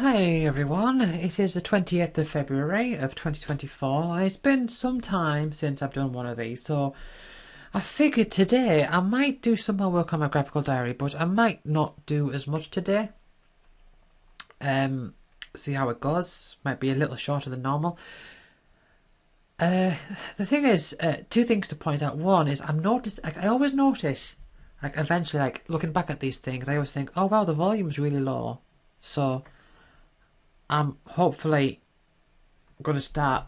Hi everyone, it is the 20th of February of 2024. It's been some time since I've done one of these, so I figured today I might do some more work on my graphical diary, but I might not do as much today. See how it goes. Might be a little shorter than normal. The thing is, two things to point out. One is I always notice, eventually, looking back at these things, I always think, oh wow, the volume's really low. So I'm hopefully going to start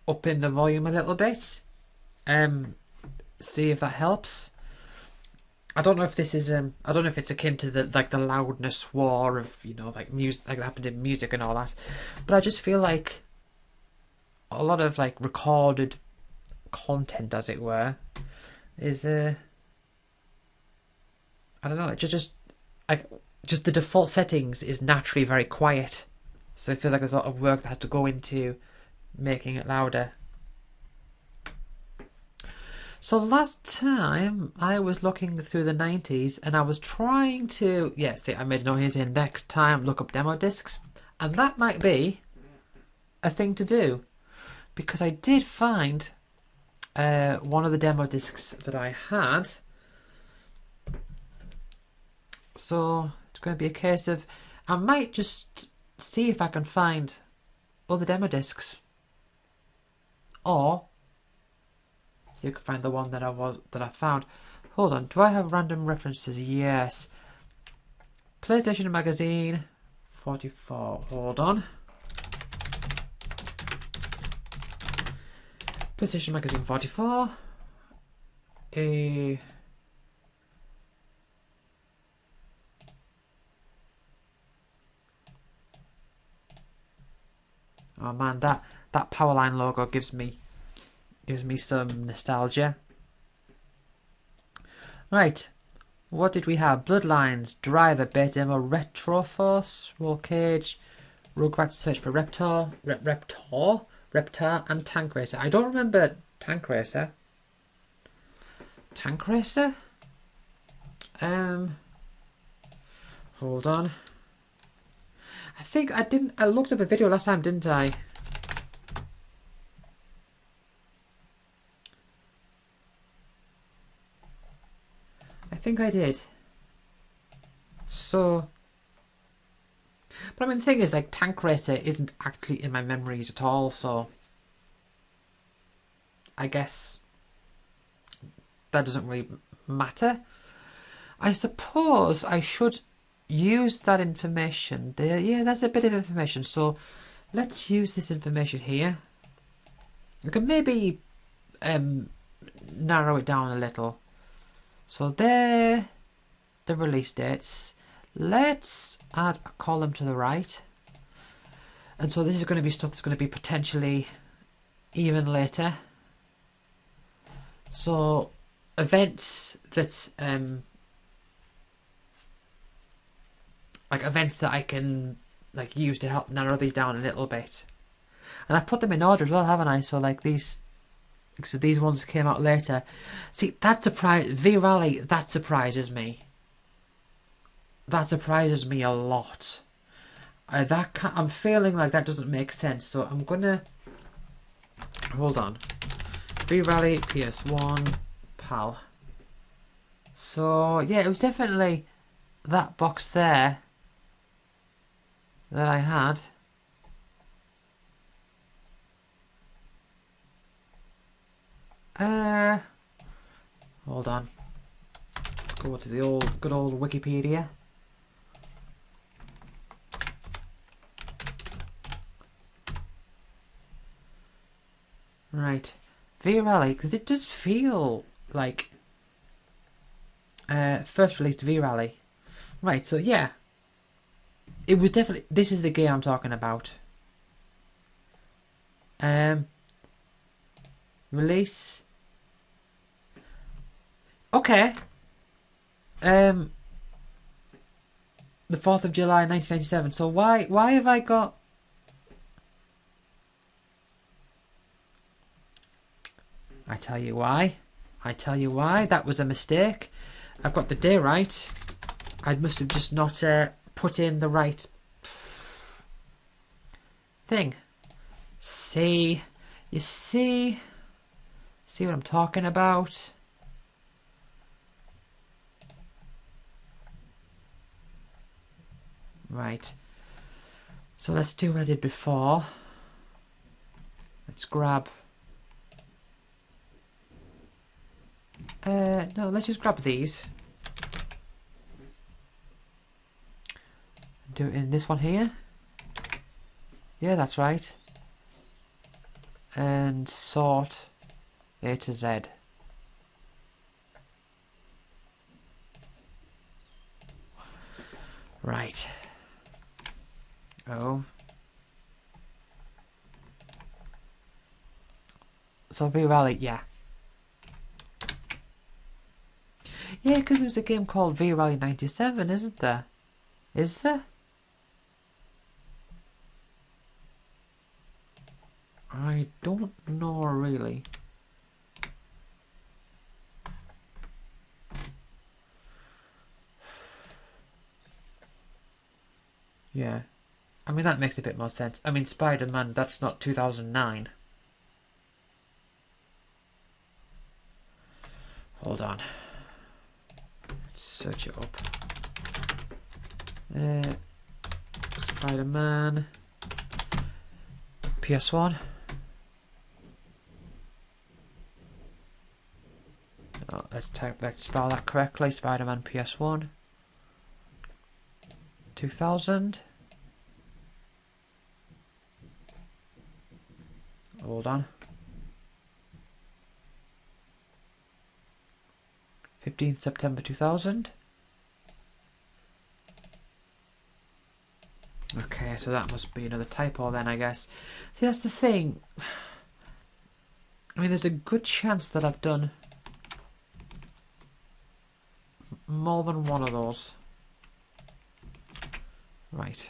upping the volume a little bit. See if that helps. I don't know if this is I don't know if it's akin to the loudness war of music, like that happened in music and all that, but I just feel like a lot of recorded content, as it were, is I don't know, just the default settings is naturally very quiet. So it feels like there's a lot of work that has to go into making it louder. So last time I was looking through the 90s and I was trying to... Yeah, see, I made a note here saying next time look up demo discs. And that might be a thing to do. Because I did find one of the demo discs that I had. So it's going to be a case of... I might just see if I can find other demo discs, or see if I can find the one that I found. Hold on, do I have random references? Yes. PlayStation Magazine 44. Hold on. PlayStation Magazine 44. Oh man, that Powerline logo gives me some nostalgia. Right, what did we have? Bloodlines, Driver, Beta Demo, Retroforce, Roll Cage, Rugrats Search for Reptar, and Tank Racer. I don't remember Tank Racer. Tank Racer? Hold on. I think I didn't. I looked up a video last time, didn't I? I think I did. So, but I mean, the thing is, Tank Racer isn't actually in my memories at all. So, I guess that doesn't really matter. I suppose I should use that information there. Yeah, that's a bit of information, so let's use this information here. We can maybe narrow it down a little. So there, the release dates. Let's add a column to the right, and so this is going to be stuff that's going to be potentially even later. So events that events that I can use to help narrow these down a little bit. And I put them in order as well, haven't I? So these ones came out later. See, that V-Rally, that surprises me. That surprises me a lot. I'm feeling like that doesn't make sense, so I'm gonna hold on. V-Rally PS1 PAL. So yeah, it was definitely that box there that I had. Hold on. Let's go to the good old Wikipedia. Right, V-Rally, because it does feel like first released V-Rally. Right, so yeah. It was definitely... This is the game I'm talking about. Release. Okay. The 4th of July 1997. So why have I got... I tell you why. That was a mistake. I've got the day right. I must have just not put in the right thing. See? You see? See what I'm talking about? Right. So let's do what I did before. Let's grab... no, let's just grab these. Do it in this one here. Yeah, that's right. And sort A to Z. Right. Oh. So V-Rally, yeah. Yeah, because there's a game called V-Rally 97, isn't there? Is there? I don't know really. Yeah. I mean, that makes a bit more sense. I mean, Spider-Man, that's not 2009. Hold on. Let's search it up. Spider-Man. PS1. Oh, let's spell that correctly. Spider-Man PS1. 2000. Hold on. 15th September 2000. Okay, so that must be another typo then, I guess. See, that's the thing. I mean, there's a good chance that I've done more than one of those. Right.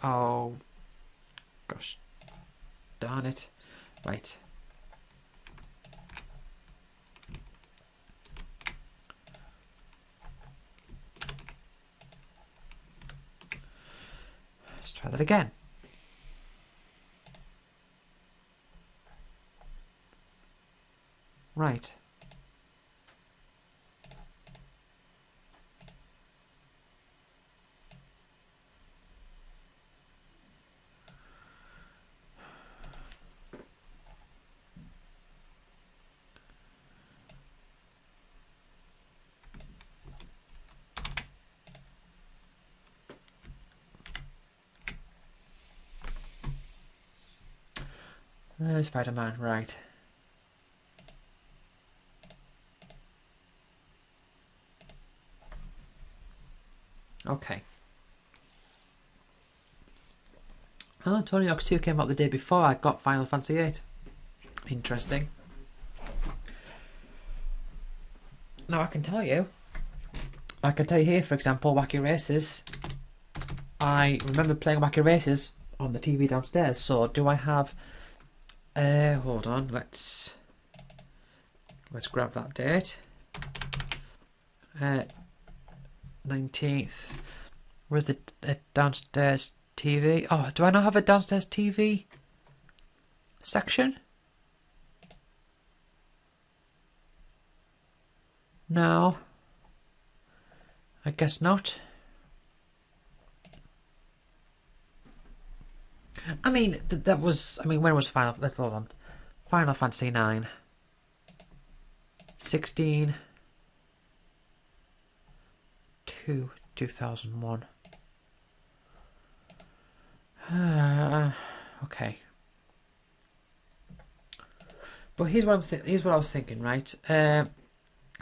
Oh, gosh. Darn it. Right. Let's try that again. Right. Spider-Man, right. Okay. Oh, Tony Hawk's 2 came out the day before I got Final Fantasy VIII. Interesting. Now I can tell you here, for example, Wacky Races. I remember playing Wacky Races on the TV downstairs. So do I have... hold on, let's grab that date. 19th. Where's the downstairs TV? Oh, do I not have a downstairs TV section? No. I guess not. I mean, that was... I mean, when was Final... Let's hold on. Final Fantasy 9. 16... 2001. Okay. But here's what I was thinking, right? If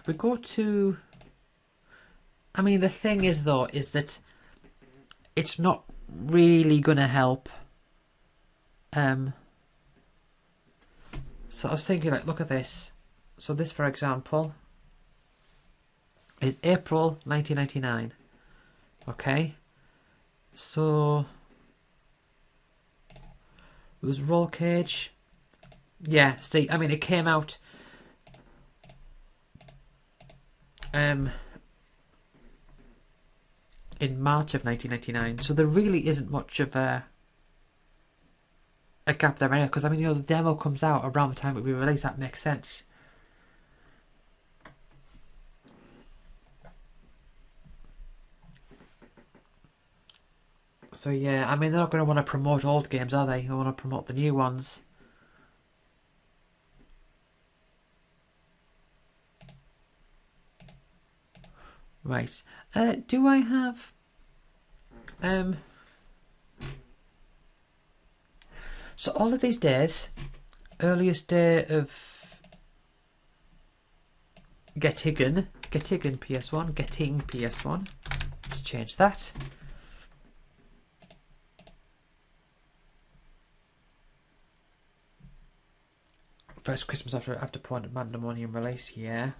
we go to... I mean, the thing is, though, is that it's not really going to help. So I was thinking, like, look at this. So this, for example, is April 1999. Okay. So it was Roll Cage. Yeah, see, I mean, it came out in March of 1999, so there really isn't much of a a gap there anyway, because I mean, you know, the demo comes out around the time it will be released. That makes sense. So yeah, I mean, they're not going to want to promote old games, are they? They want to promote the new ones. Right. Do I have... So all of these days, earliest day of getting PS1. Let's change that. First Christmas after Pandemonium release, yeah.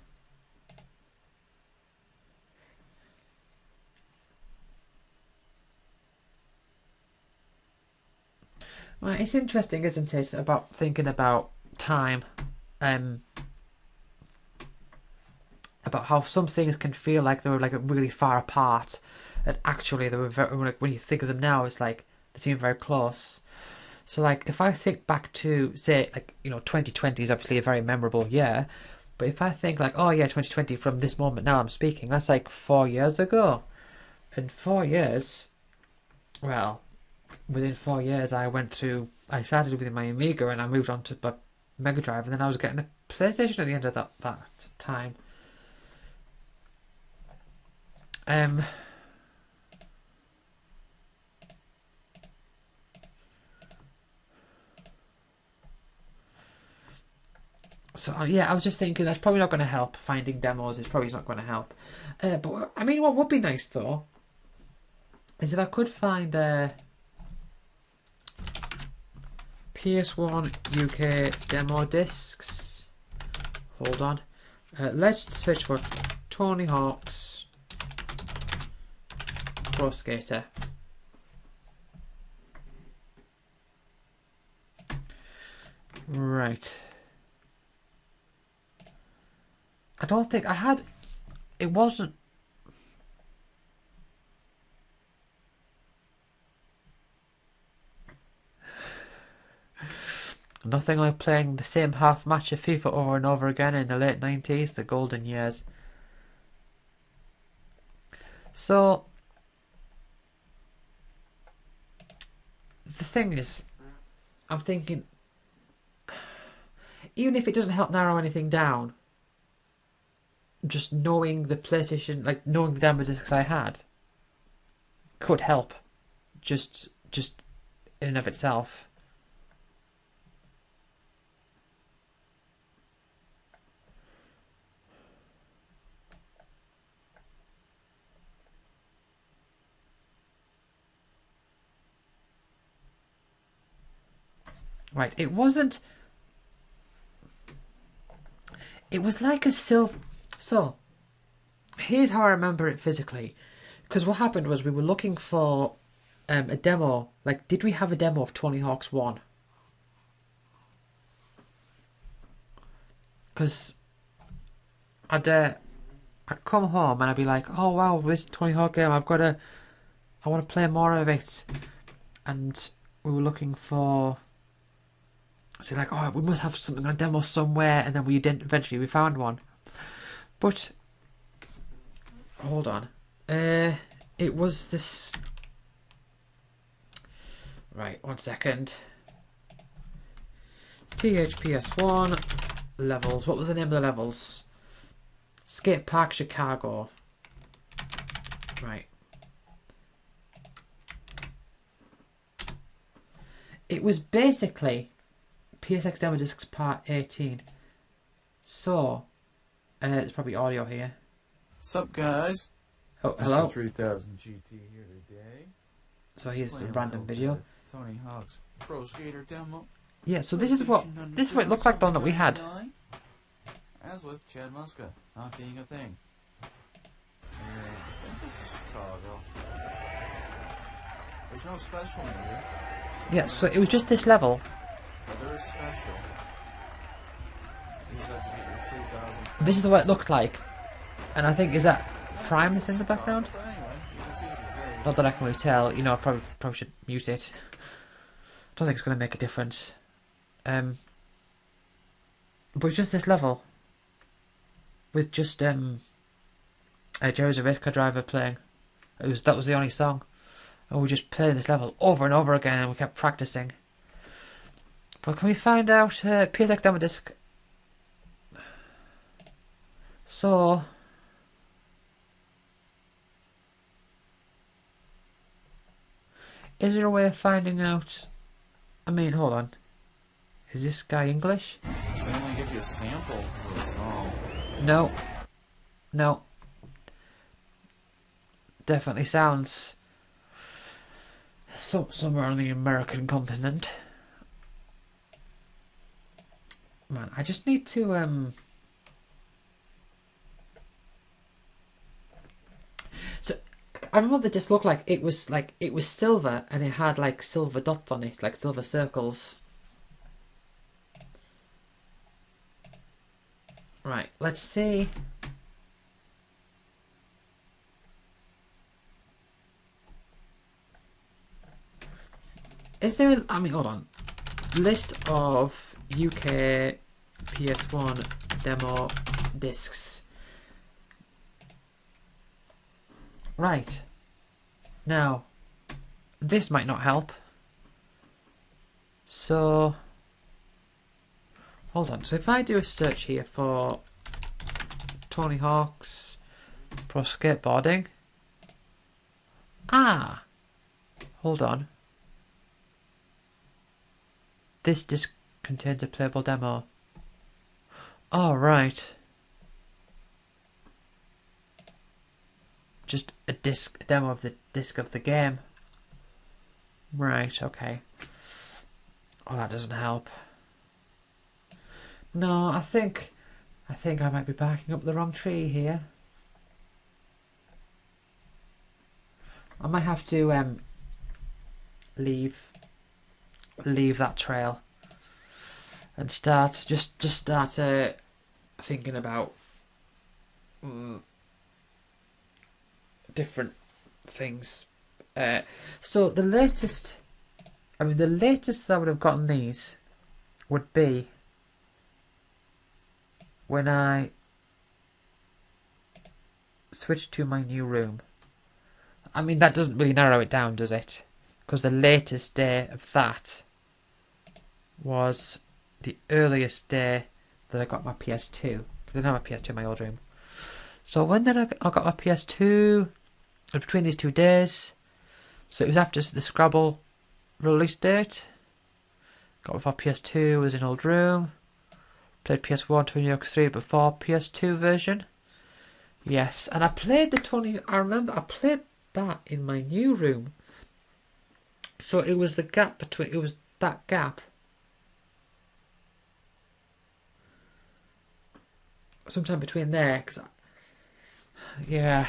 Well, it's interesting, isn't it, about thinking about time, about how some things can feel like they were like really far apart, and actually they were very, like, when you think of them now, it's like they seem very close. So like if I think back to, say, like, you know, 2020 is obviously a very memorable year, but if I think like, oh yeah, 2020 from this moment now I'm speaking, that's like 4 years ago. In 4 years, well, within 4 years I started with my Amiga and I moved on to my Mega Drive, and then I was getting a PlayStation at the end of that time. So yeah, I was just thinking that's probably not going to help. Finding demos is probably not going to help. But I mean, what would be nice though is if I could find PS1 UK demo discs. Hold on. Let's search for Tony Hawk's Pro Skater. Right. I don't think I had... It wasn't... Nothing like playing the same half match of FIFA over and over again in the late 90s, the golden years. So... The thing is, I'm thinking... Even if it doesn't help narrow anything down, just knowing the PlayStation, like knowing the demo discs I had, could help. Just in and of itself. Right, it wasn't... It was like a silver... So, here's how I remember it physically. Because what happened was we were looking for a demo. Like, did we have a demo of Tony Hawk's 1? Because I'd come home and I'd be like, oh wow, this Tony Hawk game, I want to play more of it. And we were looking for... So like, oh, we must have something on a demo somewhere, and then eventually we found one. But hold on, it was this. Right, 1 second. THPS1 levels. What was the name of the levels? Skate Park Chicago. Right. It was basically PSX Demo Discs Part 18. So, there's probably audio here. Sup, guys? Oh, hello. Mr. 3000 GT here today. So here's a random video. Tony Hawk's Pro Skater demo. Yeah, so this is what it looked like, the one that we had. As with Chad Muska not being a thing. Yeah, I think this is Chicago. There's no special here. Yeah, so it was just this level. But there is special. Use that to get your 3000. This is what it looked like. And I think, is that Primus in the background? But anyway, you can see it's very... Not that I can really tell. You know, I probably should mute it. don't think it's going to make a difference. But it's just this level with just Jerry's a Race Car Driver playing. That was the only song, and we just played this level over and over again, and we kept practicing. But can we find out PSX demo disc? So is there a way of finding out? I mean, hold on. Is this guy English? They only give you a sample of the song. No. No. Definitely sounds somewhere on the American continent. Man, I just need to So I remember what the disc looked like. It was silver and it had like silver dots on it, like silver circles. Right, let's see. Is there I mean, hold on. List of UK PS1 demo discs. Right. Now, this might not help. So, hold on. So if I do a search here for Tony Hawk's Pro Skateboarding. Ah! Hold on. This disc contains a playable demo. Oh, right. Just a demo of the disc of the game. Right, okay. Oh, that doesn't help. No, I think I might be barking up the wrong tree here. I might have to leave that trail and start thinking about different things. So the latest that I would have gotten these would be when I switched to my new room. I mean, that doesn't really narrow it down, does it? Because the latest day of that was the earliest day that I got my PS2. Because I didn't have a PS2 in my old room. So when did I got my PS2? Between these 2 days. So it was after the Scrabble release date. Got my PS2, was in old room. Played PS1 Tony Hawk 3 before PS2 version. Yes, and I played I remember I played that in my new room. So it was that gap. Sometime between there, yeah.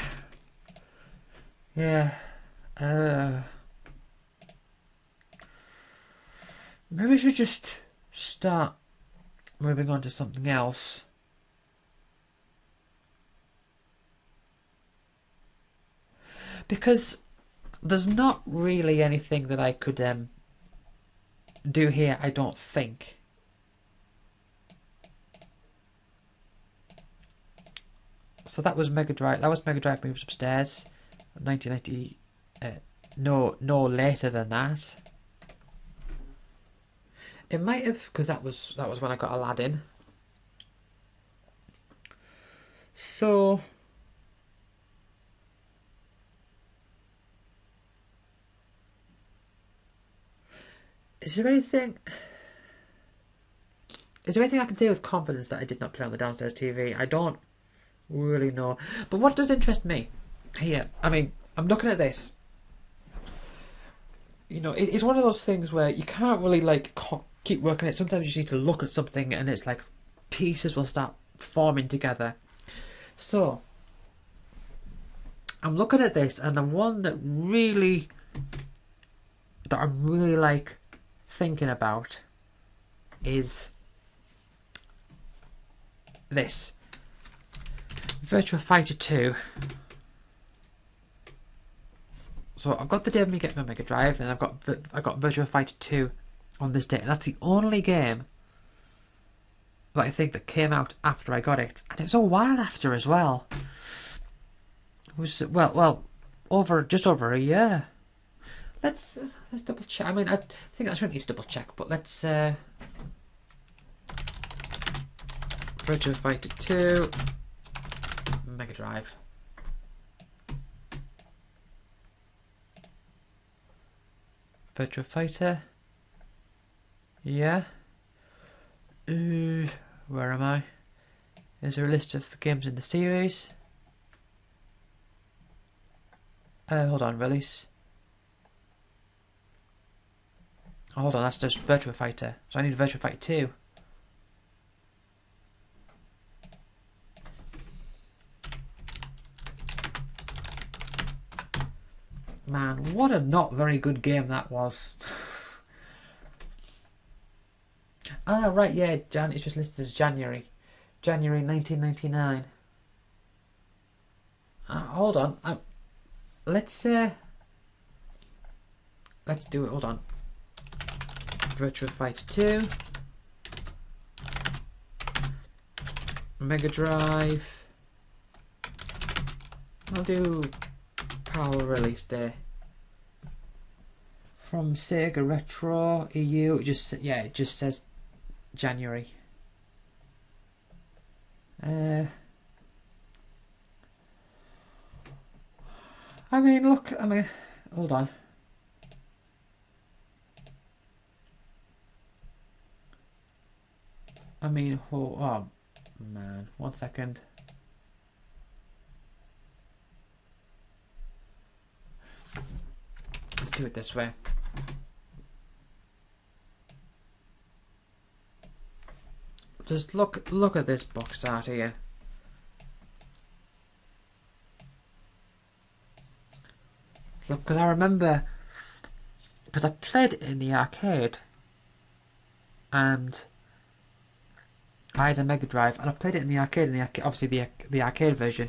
Maybe we should just start moving on to something else. Because there's not really anything that I could do here, I don't think. So that was Mega Drive. That was Mega Drive Moves Upstairs, 1990. No later than that. It might have, because that was when I got Aladdin. So is there anything I can say with confidence that I did not play on the downstairs TV? I don't really know. But what does interest me here, I mean, I'm looking at this. You know, it's one of those things where you can't really keep working it. Sometimes you just need to look at something and it's like pieces will start forming together. So I'm looking at this, and the one that I'm really thinking about is this Virtua Fighter 2. So I've got the Devil May Get my Mega Drive, and I've got Virtua Fighter 2 on this day. And that's the only game that I think that came out after I got it. And it was a while after as well. It was, well, just over a year. Let's double check. I mean, I think I shouldn't need to double check, but let's Virtua Fighter 2 Mega Drive. Virtua Fighter. Yeah. Where am I? Is there a list of the games in the series? Hold on, release. Oh, hold on, that's just Virtua Fighter. So I need Virtua Fighter 2. Man, what a not very good game that was. Ah, right, yeah, it's just listed as January. January 1999. Hold on. Let's do it, hold on. Virtua Fighter 2. Mega Drive. I'll do PAL release day. From Sega Retro EU, it just says January. I mean, hold on. Oh man, 1 second. Let's do it this way. Just look at this box art here. Look, because I remember, because I played it in the arcade, and I had a Mega Drive, and I played it in the arcade. And obviously the arcade version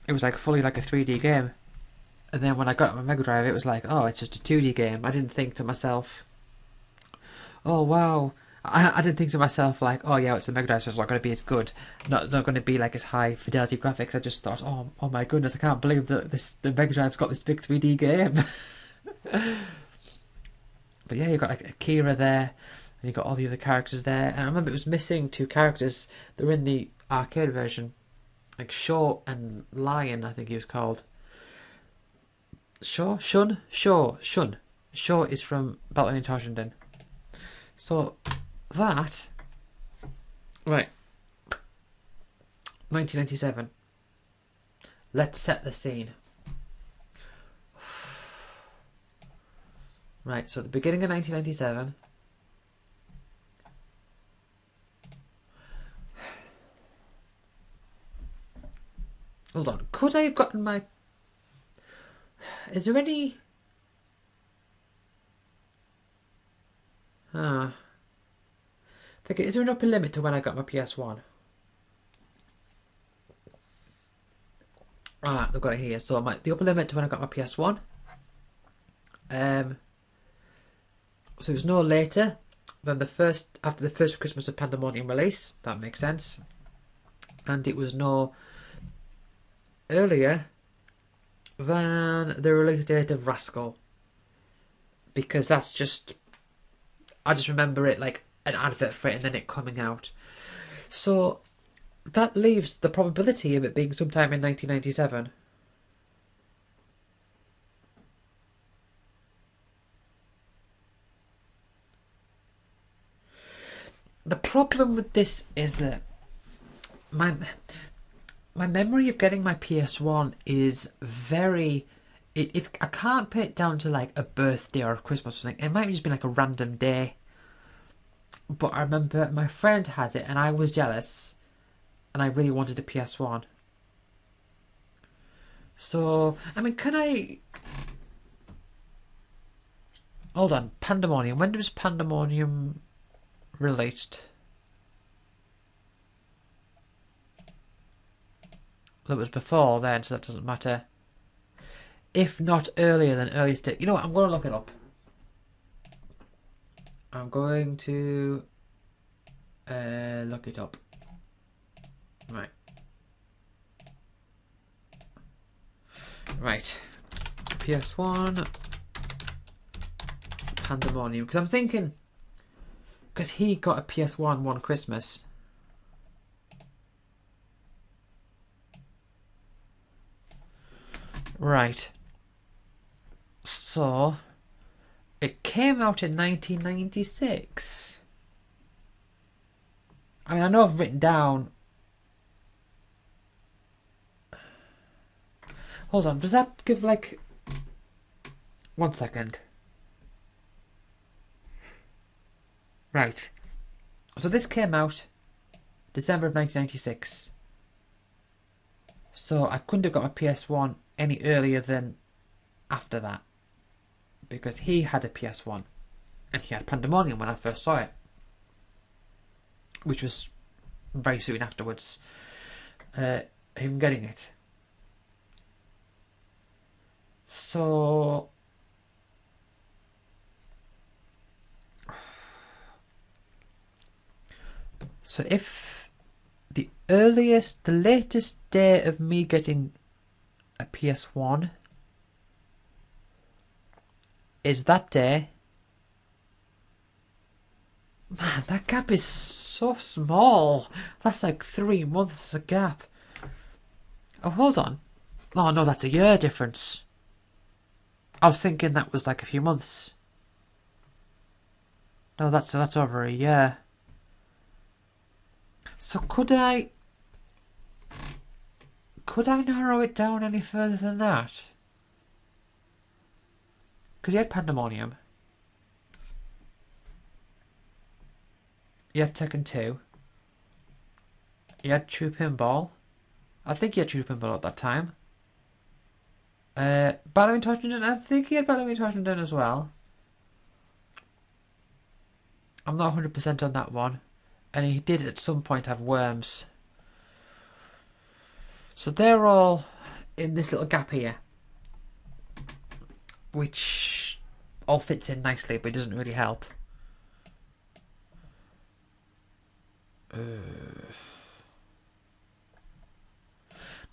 it was like fully like a 3D game. And then when I got my Mega Drive, it was like, oh, it's just a 2D game. I didn't think to myself, oh wow. I didn't think to myself like, oh yeah, it's the Mega Drive, so it's not going to be as good, not going to be like as high fidelity graphics. I just thought, oh my goodness, I can't believe that the Mega Drive's got this big 3D game. But yeah, you got like Akira there, and you got all the other characters there. And I remember it was missing 2 characters that were in the arcade version, like Shaw and Lion, I think he was called. Shaw is from Battle in Toshinden. So that, right, 1997. Let's set the scene. Right, so at the beginning of 1997. Hold on, could I have gotten my... Is there any... Is there an upper limit to when I got my PS1? They've got it here. So the upper limit to when I got my PS1. So it was no later than after the first Christmas of Pandemonium release. That makes sense. And it was no earlier than the release date of Rascal. Because that's just... I just remember it like an advert for it and then it coming out. So that leaves the probability of it being sometime in 1997. The problem with this is that my memory of getting my PS1 is very... If I can't put it down to like a birthday or a Christmas or something. It might just be like a random day. But I remember my friend had it and I was jealous. And I really wanted a PS1. So, I mean, can I... Hold on, Pandemonium. When was Pandemonium released? That was before then, so that doesn't matter. If not earlier than earliest date. You know what, I'm going to look it up. I'm going to look it up. Right. Right. PS1 Pandemonium. Because I'm thinking, because he got a PS1 one Christmas. Right. So, it came out in 1996. I mean, I know I've written down... Hold on, does that give like... 1 second. Right. So this came out December of 1996. So I couldn't have got a PS1 any earlier than after that. Because he had a PS1. And he had Pandemonium when I first saw it. Which was very soon afterwards. Him getting it. So... So if the latest day of me getting a PS1 is that day, man, that gap is so small. That's like 3 months a gap. Oh, hold on. Oh no, that's a year difference. I was thinking that was like a few months. No, that's over a year. So could I narrow it down any further than that? Because you had Pandemonium. You had Tekken 2. You had True Pinball. I think you had True Pinball at that time. Battling Toshenden, I think he had Battling Toshenden as well. I'm not 100% on that one. And he did at some point have Worms. So they're all in this little gap here. Which all fits in nicely, but it doesn't really help. Don't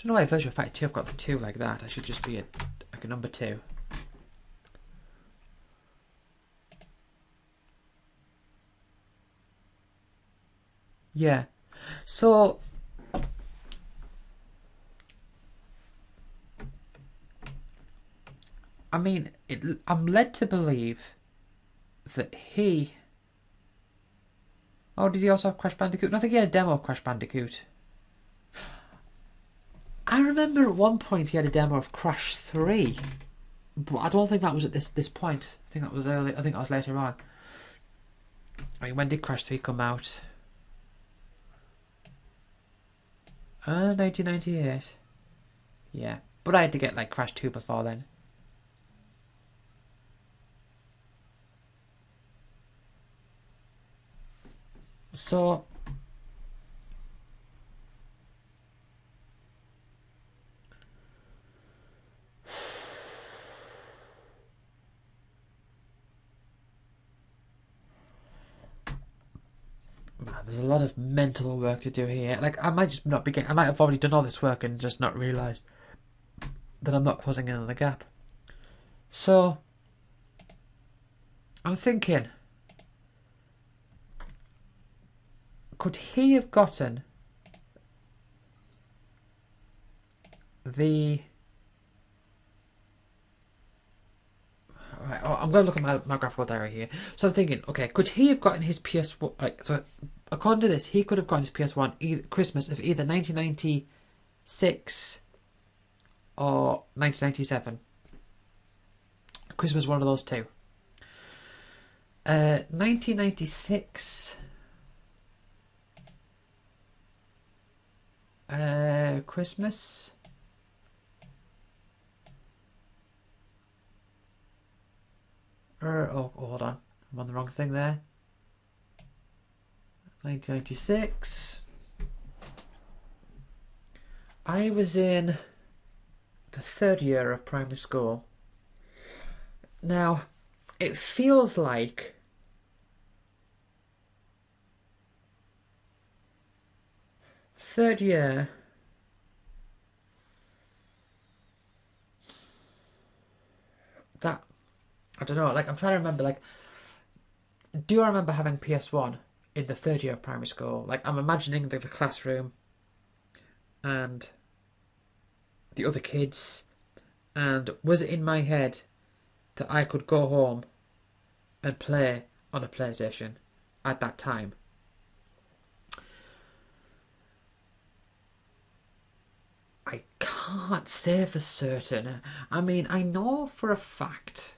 know why Virtual Fighter 2 I've got the 2 like that. I should just be like a number 2. Yeah. So I mean, I'm led to believe that he... Oh, did he also have Crash Bandicoot? No, I think he had a demo of Crash Bandicoot. I remember at one point he had a demo of Crash 3. But I don't think that was at this point. I think that was early. I think that was later on. I mean, when did Crash 3 come out? 1998. Yeah. But I had to get like Crash 2 before then. So... Man, there's a lot of mental work to do here. Like, I might just not begin. I might have already done all this work and just not realised that I'm not closing in on the gap. So, I'm thinking, could he have gotten the... Right, I'm going to look at my graphical diary here. So I'm thinking, okay, could he have gotten his PS1... Right, so according to this, he could have gotten his PS1 Christmas of either 1996 or 1997. Christmas, one of those two. 1996... Christmas... oh, hold on. I'm on the wrong thing there. 1996. I was in the 3rd year of primary school. Now, it feels like third year. That, I don't know, like, I'm trying to remember, like, do I remember having PS1 in the third year of primary school? Like, I'm imagining the classroom and the other kids, and was it in my head that I could go home and play on a PlayStation at that time? I can't say for certain. I mean, I know for a fact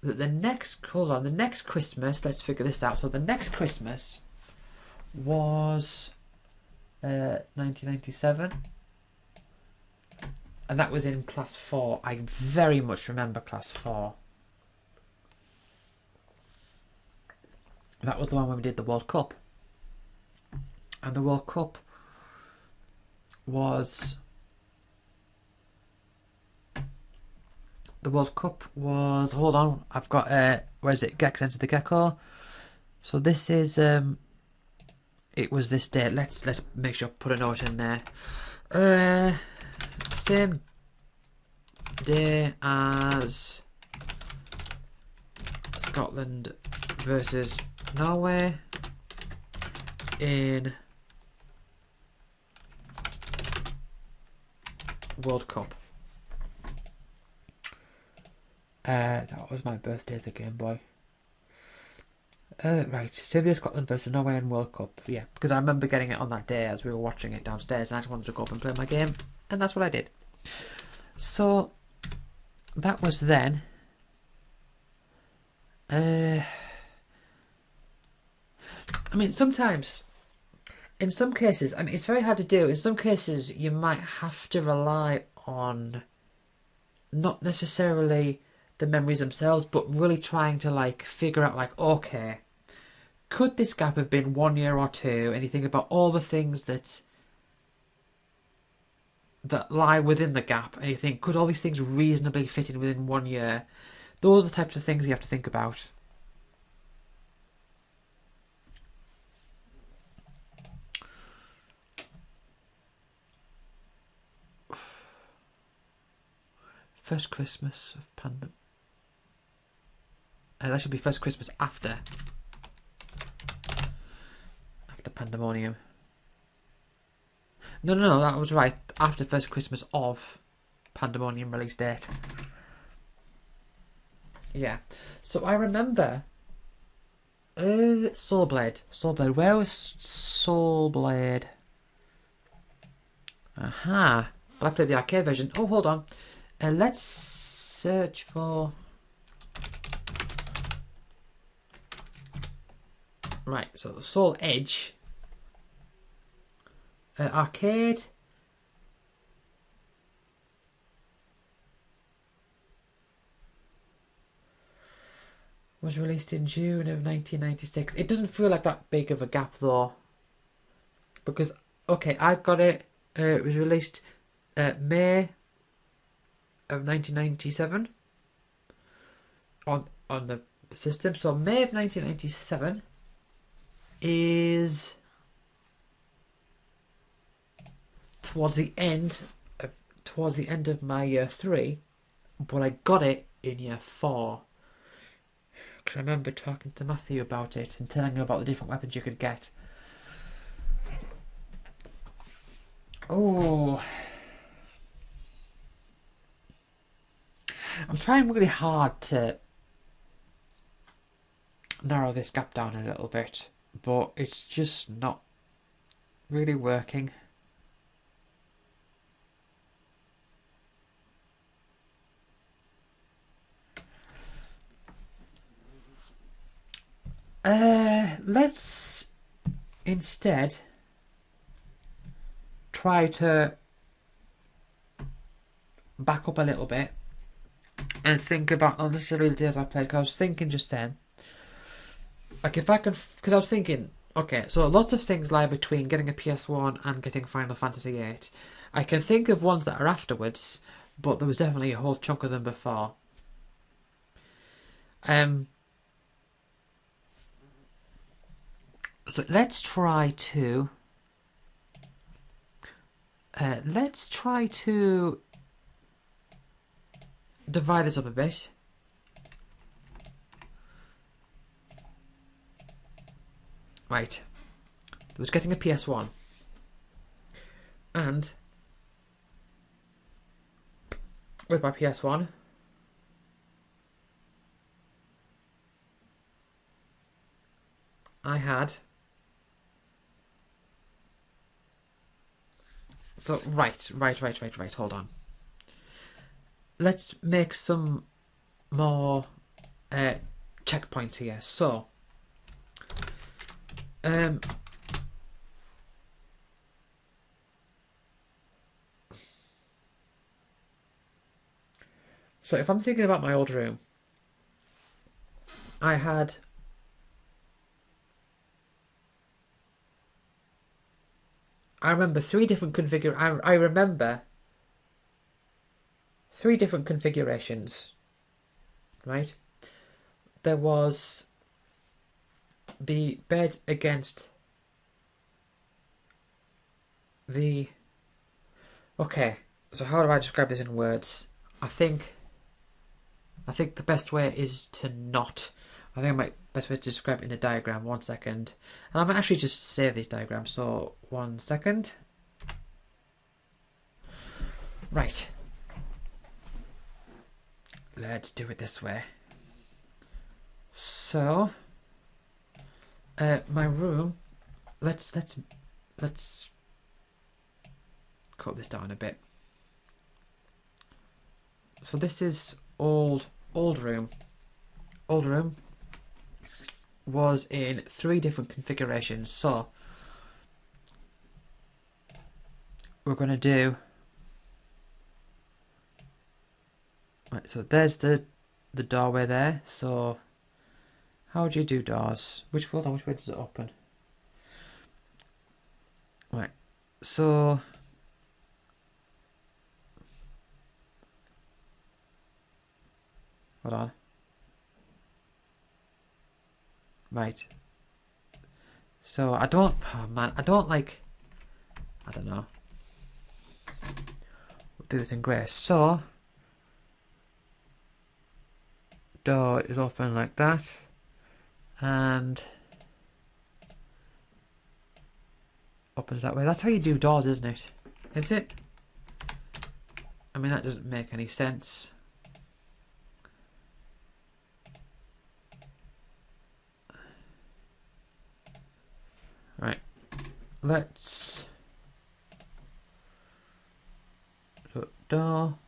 that the next Christmas, let's figure this out. So the next Christmas was 1997, and that was in class 4. I very much remember class 4. That was the one when we did the World Cup, and the World Cup was hold on, I've got where is it? Gex Enter the Gecko. So this is it was this day. Let's make sure put a note in there. Same day as Scotland versus Norway in World Cup. That was my birthday, the Game Boy. Right, Serbia, Scotland versus Norway in World Cup. Yeah, because I remember getting it on that day as we were watching it downstairs, and I just wanted to go up and play my game, and that's what I did. So that was then. I mean, sometimes, in some cases, I mean, it's very hard to do. In some cases, you might have to rely on not necessarily the memories themselves, but really trying to like figure out like, okay, could this gap have been 1 year or two? And you think about all the things that lie within the gap, and you think, could all these things reasonably fit in within 1 year? Those are the types of things you have to think about. First Christmas of Pandem. That should be first Christmas after Pandemonium. No, that was right. After first Christmas of Pandemonium release date. Yeah. So I remember Soul Blade. Where was Soul Blade? Aha. But I played the arcade version. Oh, hold on. Let's search for... Right, so Soul Edge. Arcade. Was released in June of 1996. It doesn't feel like that big of a gap though. Because, okay, I got it. It was released May of 1997 on the system. So May of 1997 is towards the end of my year 3, but I got it in year 4. Because I remember talking to Matthew about it and telling him about the different weapons you could get. Oh, I'm trying really hard to narrow this gap down a little bit, but it's just not really working. Let's instead try to back up a little bit and think about not necessarily the days I played, because I was thinking just then, like if I can, because I was thinking, okay, so lots of things lie between getting a PS1 and getting Final Fantasy VIII. I can think of ones that are afterwards, but there was definitely a whole chunk of them before. So let's try to Let's try to divide this up a bit. Right. I was getting a PS1. And with my PS1, I had... So, right, hold on. Let's make some more checkpoints here. So, so if I'm thinking about my old room, I remember three different I remember three different configurations, right? There was the bed against the... Okay, so how do I describe this in words? I think the best way is to not... I think my best way to describe it in a diagram. 1 second. And I might actually just save these diagrams, so 1 second. Right. Let's do it this way. So, my room. Let's cut this down a bit. So this is old room. Old room was in three different configurations. So we're going to do... Right, so there's the doorway there. So how do you do doors? Which way does it open? Right, so hold on. Right. So I don't like... I don't know. We'll do this in grey. So door is open like that, and opens that way. That's how you do doors, isn't it? Is it? I mean, that doesn't make any sense. Right. Let's... So door,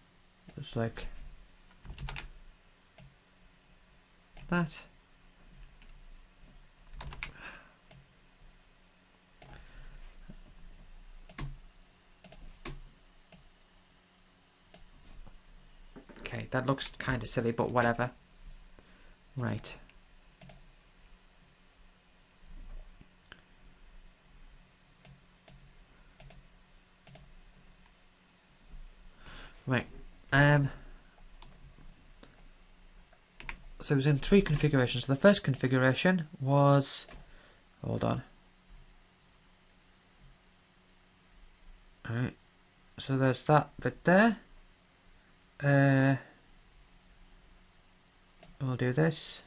just like that. Okay, that looks kind of silly, but whatever. Right. Right. So it was in three configurations. The first configuration was... Hold on. Alright. So there's that bit there. We'll do this.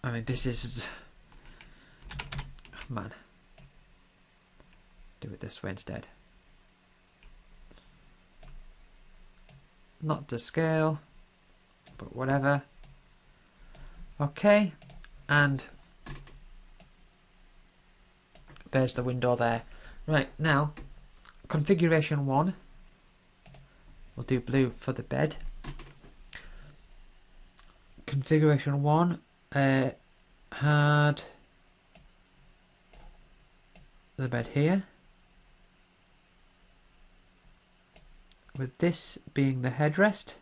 I mean, this is... Man. Do it this way instead. Not to scale, but whatever. Okay, and there's the window there. Right, now, configuration 1. We'll do blue for the bed. Configuration 1 had the bed here, with this being the headrest,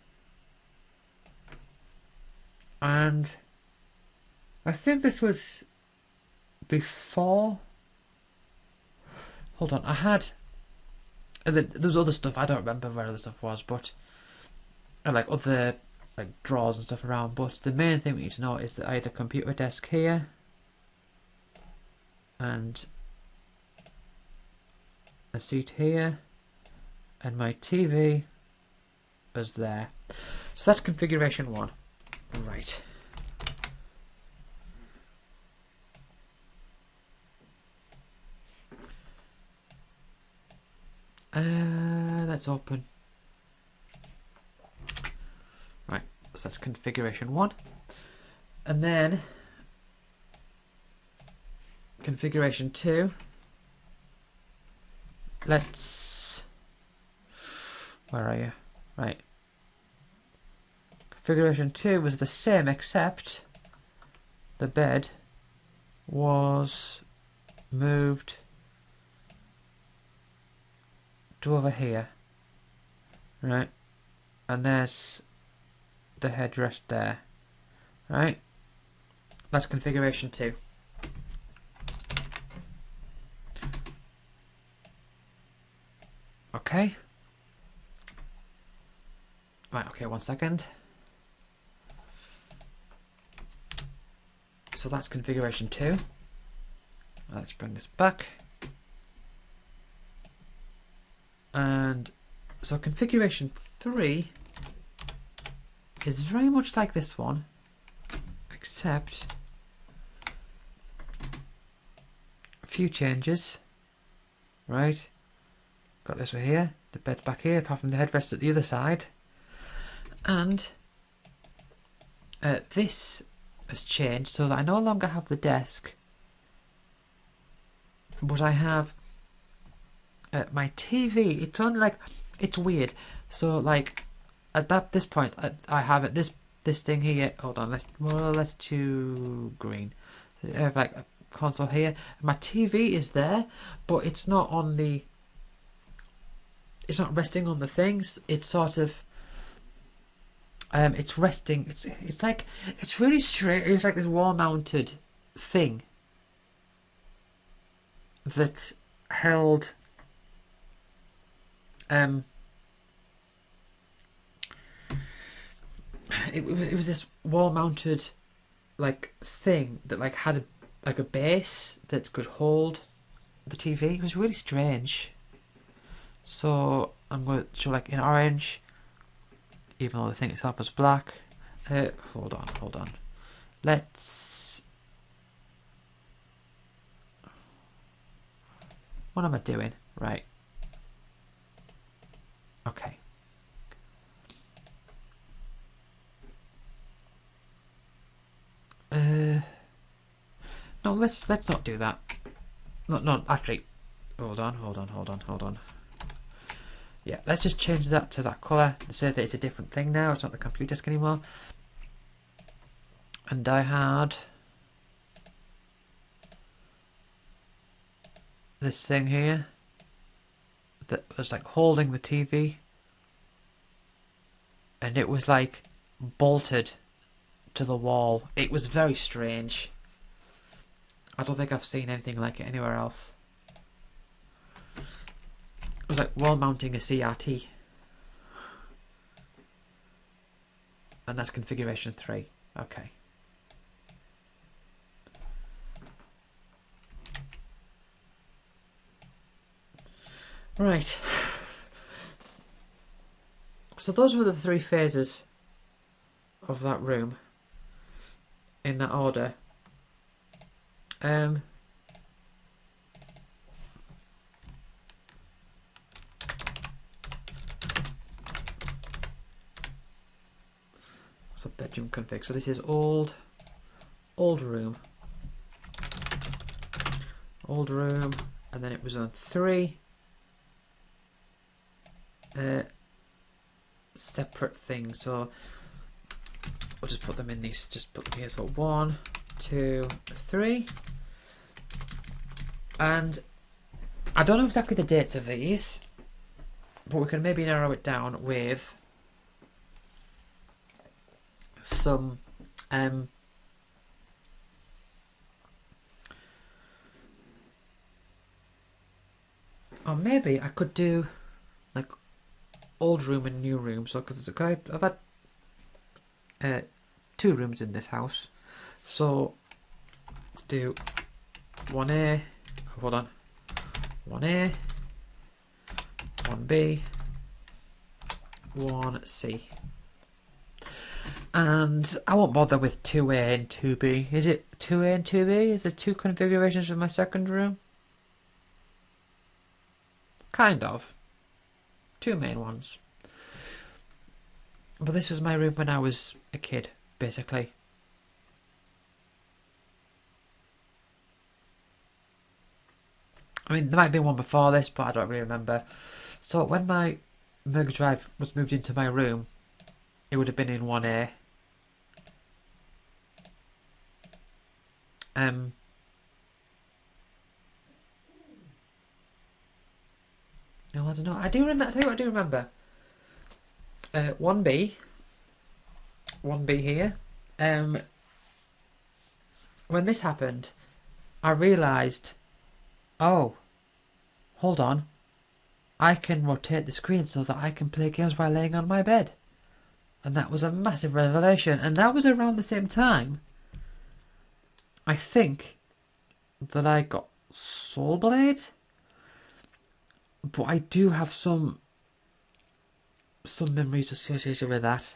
and I think this was before... Hold on, I had... There was other stuff, I don't remember where other stuff was, but like other like drawers and stuff around, but the main thing we need to know is that I had a computer desk here, and a seat here, and my TV is there. So that's configuration 1. Right. Let's open. Right, so that's configuration 1. And then configuration 2. Let's... Where are you? Right. Configuration 2 was the same, except the bed was moved to over here. Right. And there's the headrest there. Right. That's configuration 2. Okay. Right, okay, 1 second. So that's configuration 2. Let's bring this back. And so configuration 3 is very much like this one, except a few changes. Right. Got this one here, the bed's back here, apart from the headrest at the other side. And this has changed so that I no longer have the desk, but I have my TV. It's on, like, it's weird. So like at this point, I have it. This thing here. Hold on. Let's do green. So I have like a console here. My TV is there, but it's not on the. It's not resting on the things. It's sort of. It's resting. It's like, it's really straight. It's like this wall-mounted thing that held. It was this wall-mounted like thing that like had a base that could hold the TV. It was really strange. So I'm going to show like in orange, even though the thing itself is black. Hold on. Let's. What am I doing? Right. Okay. No, let's not do that. No, actually, hold on. Yeah, let's just change that to that colour and say that it's a different thing now. It's not the computer desk anymore. And I had this thing here that was like holding the TV, and it was like bolted to the wall. It was very strange. I don't think I've seen anything like it anywhere else. It was like wall mounting a CRT. And that's configuration 3. Okay. Right. So those were the 3 phases of that room in that order. So bedroom config. So this is old room, and then it was on 3 separate things. So we'll just put them in these. Just put them here. So 1, 2, 3, and I don't know exactly the dates of these, but we can maybe narrow it down with some or maybe I could do like old room and new room. So because I've had 2 rooms in this house, so let's do 1A. Hold on, 1A, 1B, 1C. And I won't bother with 2A and 2B. Is it 2A and 2B? Is there two configurations of my second room? Kind of. Two main ones. But this was my room when I was a kid, basically. I mean, there might be one before this, but I don't really remember. So when my Mega Drive was moved into my room, it would have been in 1A. No, I don't know. I do remember. I tell you what, I do remember. 1B, 1B here. When this happened, I realised, oh, hold on, I can rotate the screen so that I can play games while laying on my bed. And that was a massive revelation. And that was around the same time, I think, that I got Soul Blade. But I do have some memories associated with that.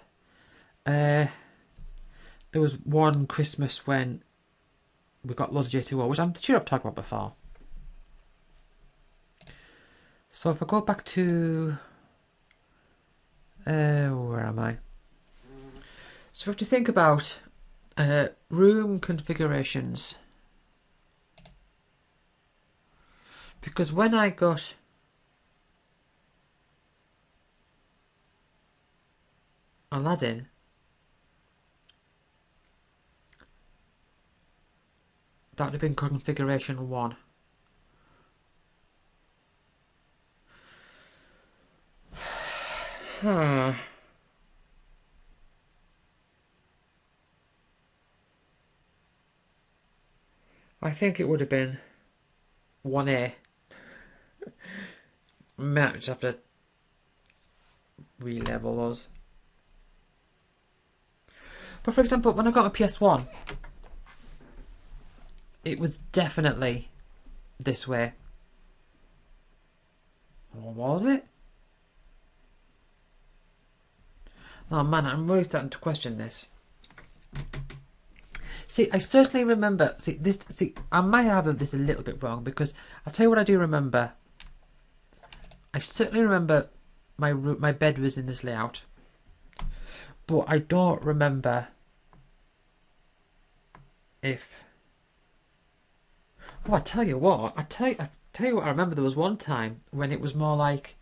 There was one Christmas when we got loads of J2O, which I'm sure I've talked about before. So if I go back to... where am I? So we have to think about room configurations. Because when I got... Aladdin, that would have been configuration 1. I think it would have been 1A. Might just have to re-level those. But for example, when I got a PS1, it was definitely this way. Or was it? Oh man, I'm really starting to question this. See, I certainly remember. See, I might have this a little bit wrong because I'll tell you what I do remember. I certainly remember my bed was in this layout, but I don't remember if. Oh, I tell you what. I tell you what. I remember there was one time when it was more like.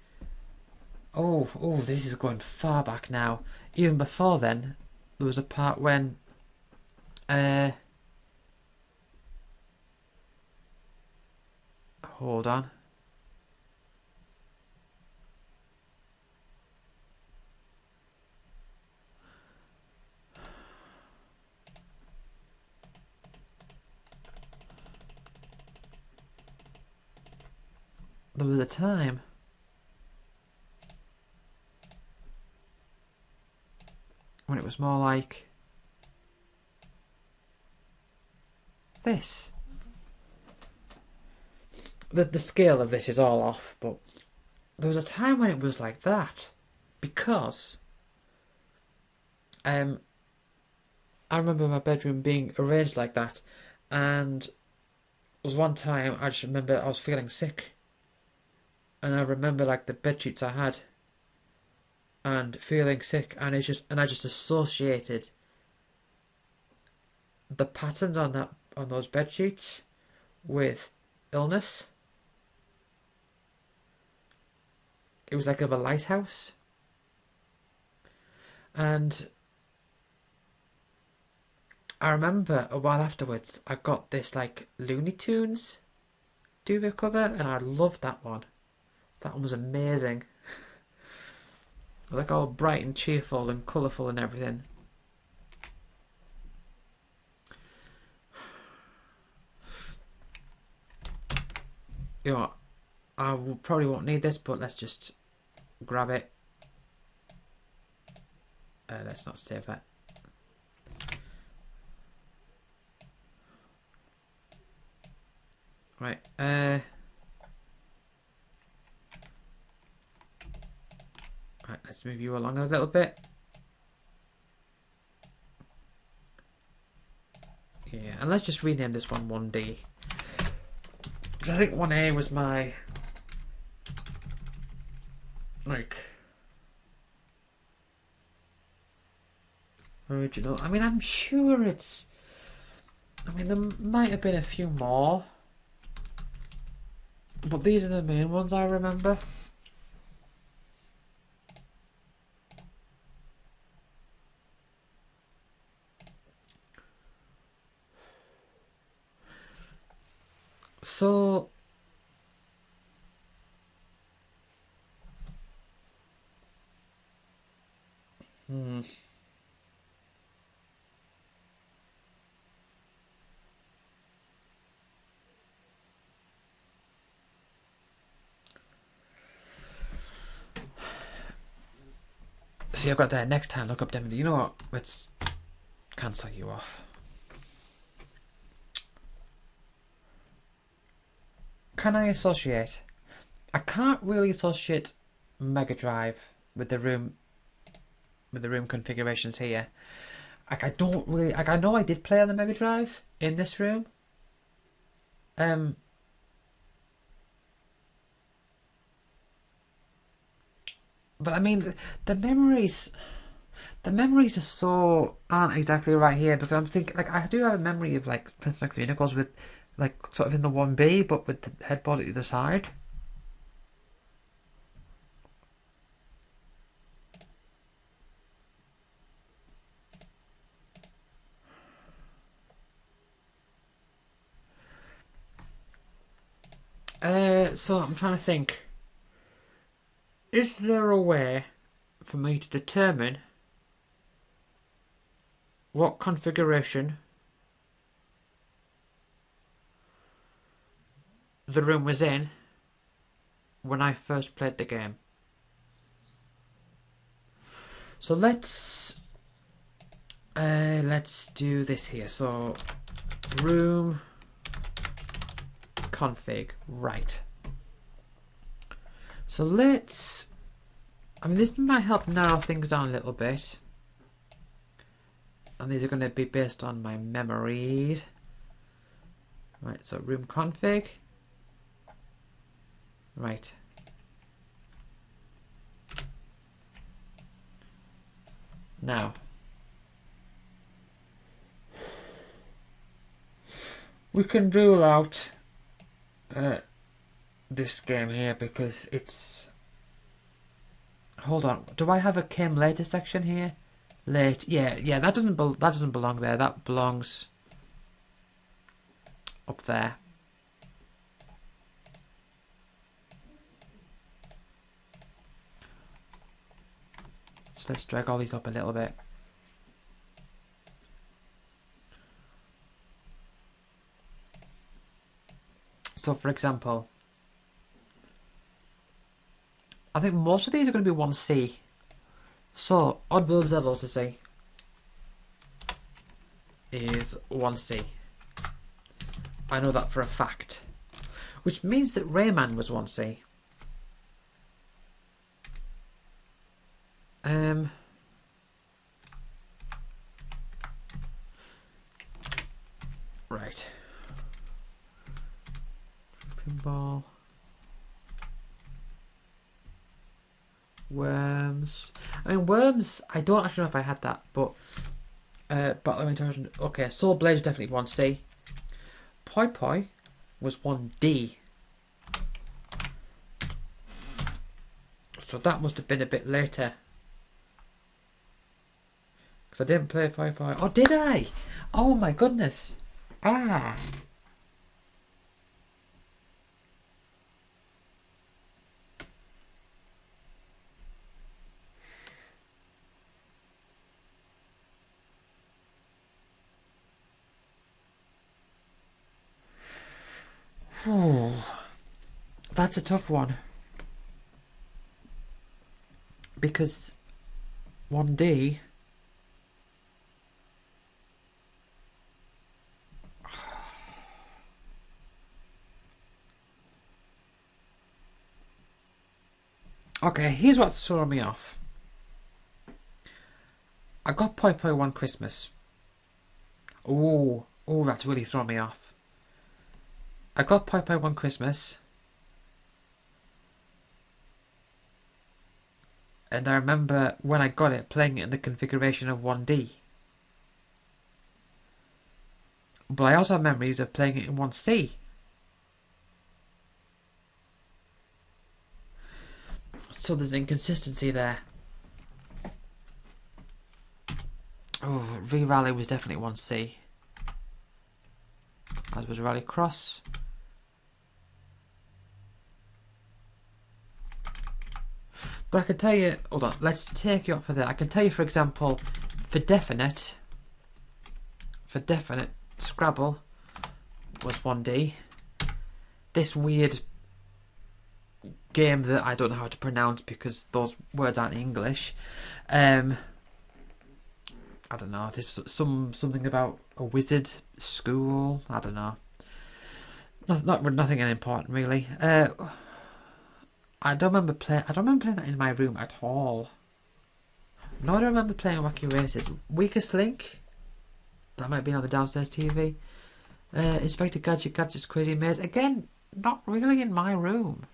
Oh, this is going far back now. Even before then, there was a part when. Hold on. There was a time when it was more like this. The scale of this is all off, but there was a time when it was like that because I remember my bedroom being arranged like that, and there was one time I just remember I was feeling sick, and I remember like the bed sheets I had and feeling sick, and I just associated the patterns on those bed sheets with illness. It was like of a lighthouse, and I remember a while afterwards I got this like Looney Tunes duvet cover, and I loved that one. That one was amazing. Like all bright and cheerful and colourful and everything. You know what? Probably won't need this, but let's just grab it. Let's not save that. Right. let's move you along a little bit. Yeah, and let's just rename this one 1D. Because I think 1A was my, like, original. I mean, I'm sure it's, I mean, there might have been a few more, but these are the main ones I remember. So, see, I've got that next time. Look up demo. You know what? Let's cancel you off. Can I associate? I can't really associate Mega Drive with the room configurations here. Like, I don't really, like, I know I did play on the Mega Drive in this room. But I mean, the memories are so aren't exactly right here, because I'm thinking, like, I do have a memory of, like, for instance, like, the vehicles with, like, sort of in the 1B, but with the headboard at either side. So I'm trying to think. Is there a way for me to determine what configuration the room was in when I first played the game? So let's do this here. So room config, right. So let's, I mean, this might help narrow things down a little bit. And these are going to be based on my memories. Right, so room config. Right. Now, we can rule out this game here because it's, hold on, do I have a came later section here? Late, yeah, that doesn't belong there. That belongs up there. So let's drag all these up a little bit. So, for example, I think most of these are going to be 1C. So, Odd Bulbs Level to see is 1C. I know that for a fact. Which means that Rayman was 1C. Right. Pinball. Worms. I mean, Worms, I don't actually know if I had that, but Battle of Intelligence. Okay, Soul Blade is definitely 1C. Poi Poi was 1D. So that must have been a bit later. Because I didn't play Poi Poi. Oh, did I? Oh my goodness. Ah. Oh, that's a tough one. Because 1D. Okay, here's what's throwing me off. I got Poi Poi one Christmas. Oh, that's really thrown me off. I got Poi Poi one Christmas. And I remember when I got it, playing it in the configuration of 1D. But I also have memories of playing it in 1C. So there's an inconsistency there. Oh, V-Rally was definitely 1C. As was Rally Cross. But I can tell you, hold on, let's take you up for that. I can tell you, for example, for definite, Scrabble was 1D. This weird game that I don't know how to pronounce because those words aren't English. I don't know. There's something about a wizard school. I don't know. Nothing important really. I don't remember playing that in my room at all. No, I don't remember playing Wacky Races. Weakest Link. That might be on the downstairs TV. Inspector Gadget's Crazy Maze. Again, not really in my room.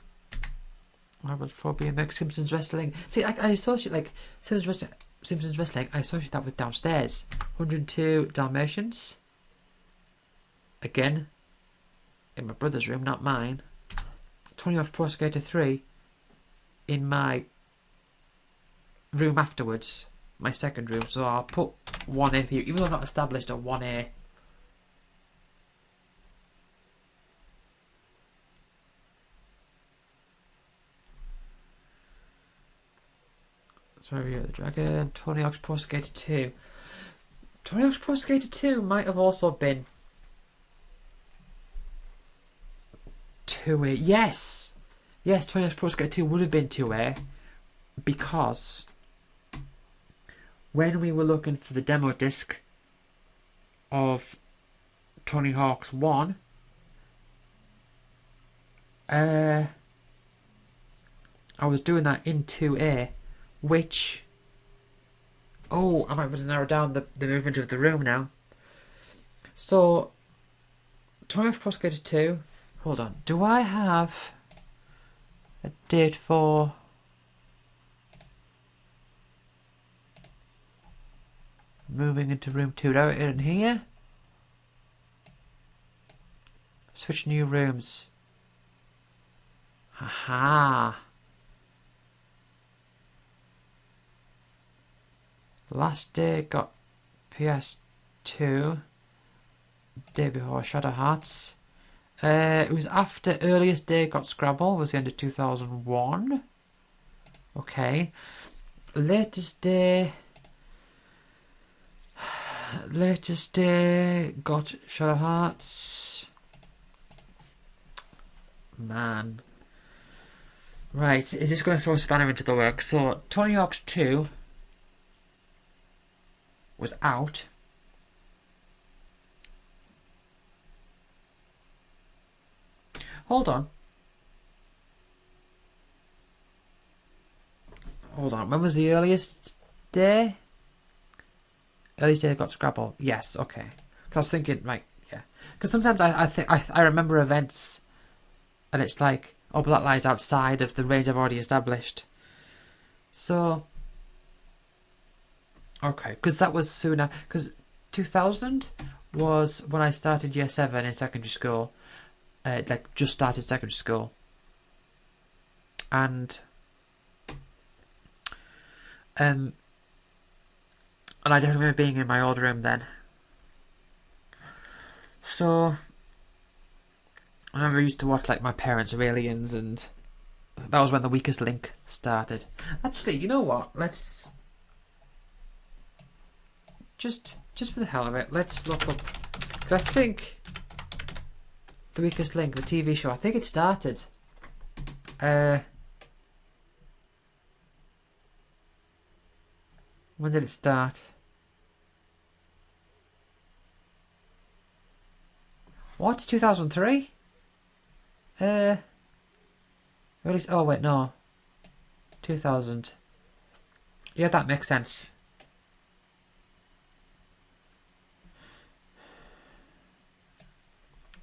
I would probably make Simpsons Wrestling. See, I associate like Simpsons Wrestling. I associate that with downstairs. 102 Dalmatians. Again, in my brother's room, not mine. 20 Hawk's Pro Skater 3 in my room afterwards, my second room. So I'll put 1A for you, even though I'm not established at 1A. Sorry, the Dragon. Tony Hawk's Pro Skater 2. Tony Hawk's Pro Skater 2 might have also been 2A. Yes! Yes, Tony Hawk's Pro Skater 2 would have been 2A because when we were looking for the demo disc of Tony Hawk's 1, I was doing that in 2A, which... Oh, I might have to narrow down the movement of the room now. So, Tony Hawk's Pro Skater 2... Hold on. Do I have a date for... moving into room 2? Do I have it in here? Switch new rooms. Haha. Last day got PS2. Day before Shadow Hearts. It was after earliest day got Scrabble. Was the end of 2001. Okay. Latest day got Shadow Hearts. Man. Right, is this going to throw a spanner into the works? So, Tony Hawk's 2 was out. Hold on. When was the earliest day? Earliest day I got Scrabble. Yes, okay. Because I was thinking, like, yeah. Because sometimes I remember events, and it's like, oh, but that lies outside of the range I've already established. So, okay, because that was sooner. Because 2000 was when I started year 7 in secondary school. Like just started secondary school, and I don't remember being in my old room then. So I remember I used to watch like my parents' of Aliens, and that was when the Weakest Link started. Actually, you know what? Let's just for the hell of it, let's look up. Because I think The Weakest Link, the TV show, I think it started. When did it start? What? 2003? Release. Oh wait, no. 2000. Yeah, that makes sense.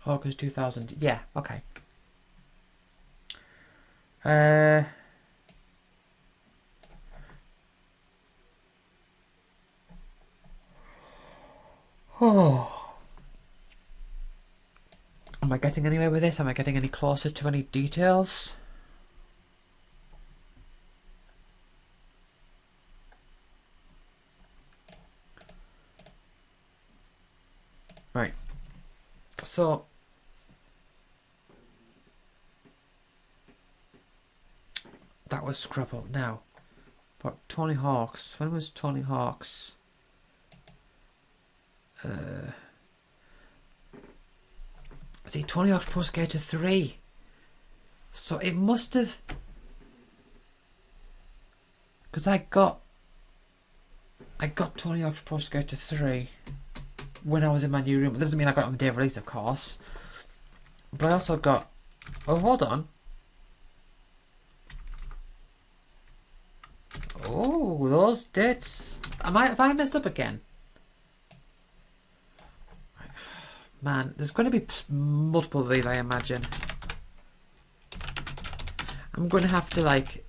August 2000. Yeah, okay. Oh. Am I getting anywhere with this? Am I getting any closer to any details? Right. So that was Scrabble. Now, but Tony Hawk's. When was Tony Hawk's? See, Tony Hawk's Pro Skater 3. So it must have, because I got Tony Hawk's Pro Skater 3 when I was in my new room. It doesn't mean I got it on the day of release, of course. But I also got. Oh, hold on. Oh, those dates. Have I messed up again? Man, there's going to be multiple of these, I imagine. I'm going to have to, like...